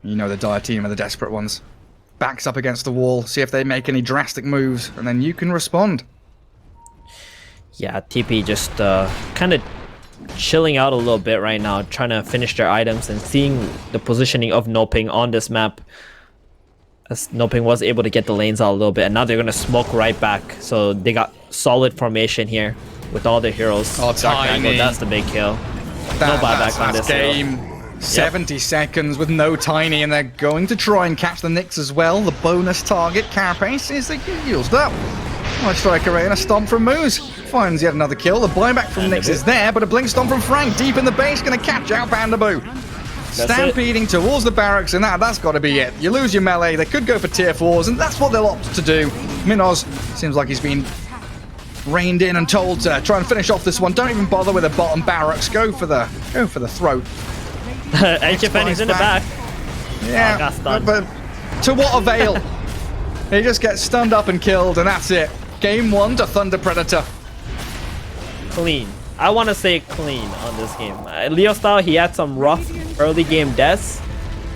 The Dire team are the desperate ones. Backs up against the wall, see if they make any drastic moves, and then you can respond.
Yeah, TP just kind of chilling out a little bit right now, trying to finish their items and seeing the positioning of NoPing on this map. As NoPing was able to get the lanes out a little bit, and now they're going to smoke right back. So they got solid formation here with all their heroes.
Oh, Tiny.
That's the big kill. No buyback on this
game. 70 seconds with no Tiny, and they're going to try and catch the Nyx as well. The bonus target, Carapace, is used up. Nice strike array and a stomp from Moose. Finds yet another kill. The buyback from Nyx is there, but a blink stomp from Frank deep in the base, going to catch out Bandaboo. Stampeding towards the barracks, and that's got to be it. You lose your melee, they could go for tier 4s, and that's what they'll opt to do. Minoz seems like he's been reined in and told to try and finish off this one. Don't even bother with the bottom barracks. Go for the throat.
HFN is in the back.
Yeah,
got stunned.
but to what avail? He just gets stunned up and killed, and that's it. Game 1 to Thunder Predator.
Clean. I want to say clean on this game. Leo style, he had some rough early game deaths,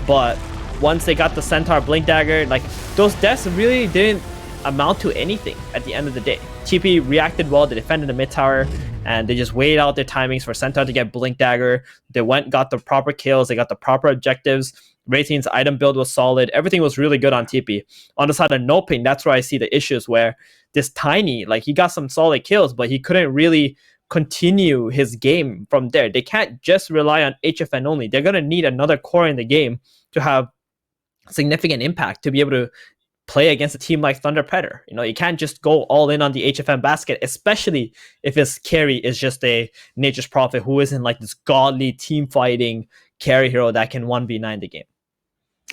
but once they got the Centaur Blink Dagger, like those deaths really didn't amount to anything at the end of the day. TP reacted well, they defended the mid tower, and they just waited out their timings for Centaur to get Blink Dagger. They got the proper kills, they got the proper objectives. Ratings item build was solid. Everything was really good on TP. On the side of NoPing, that's where I see the issues, where this Tiny, like he got some solid kills, but he couldn't really continue his game from there. They can't just rely on HFN only. They're going to need another core in the game to have significant impact to be able to play against a team like Thunder Predator. You know, you can't just go all in on the HFN basket, especially if his carry is just a Nature's Prophet who isn't like this godly team fighting carry hero that can 1v9 the game.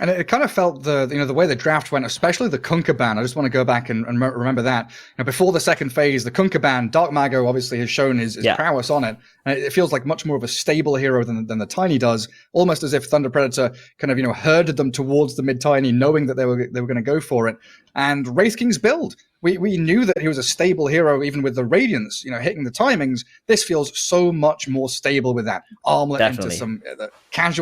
And it kind of felt the way the draft went, especially the Kunkka ban. I just want to go back and remember that. Before the second phase, the Kunkka ban, Dark Mago obviously has shown his prowess on it. And it feels like much more of a stable hero than the Tiny does, almost as if Thunder Predator kind of herded them towards the mid Tiny, knowing that they were going to go for it. And Wraith King's build, we knew that he was a stable hero even with the Radiance, hitting the timings. This feels so much more stable with that. Armlet into some casual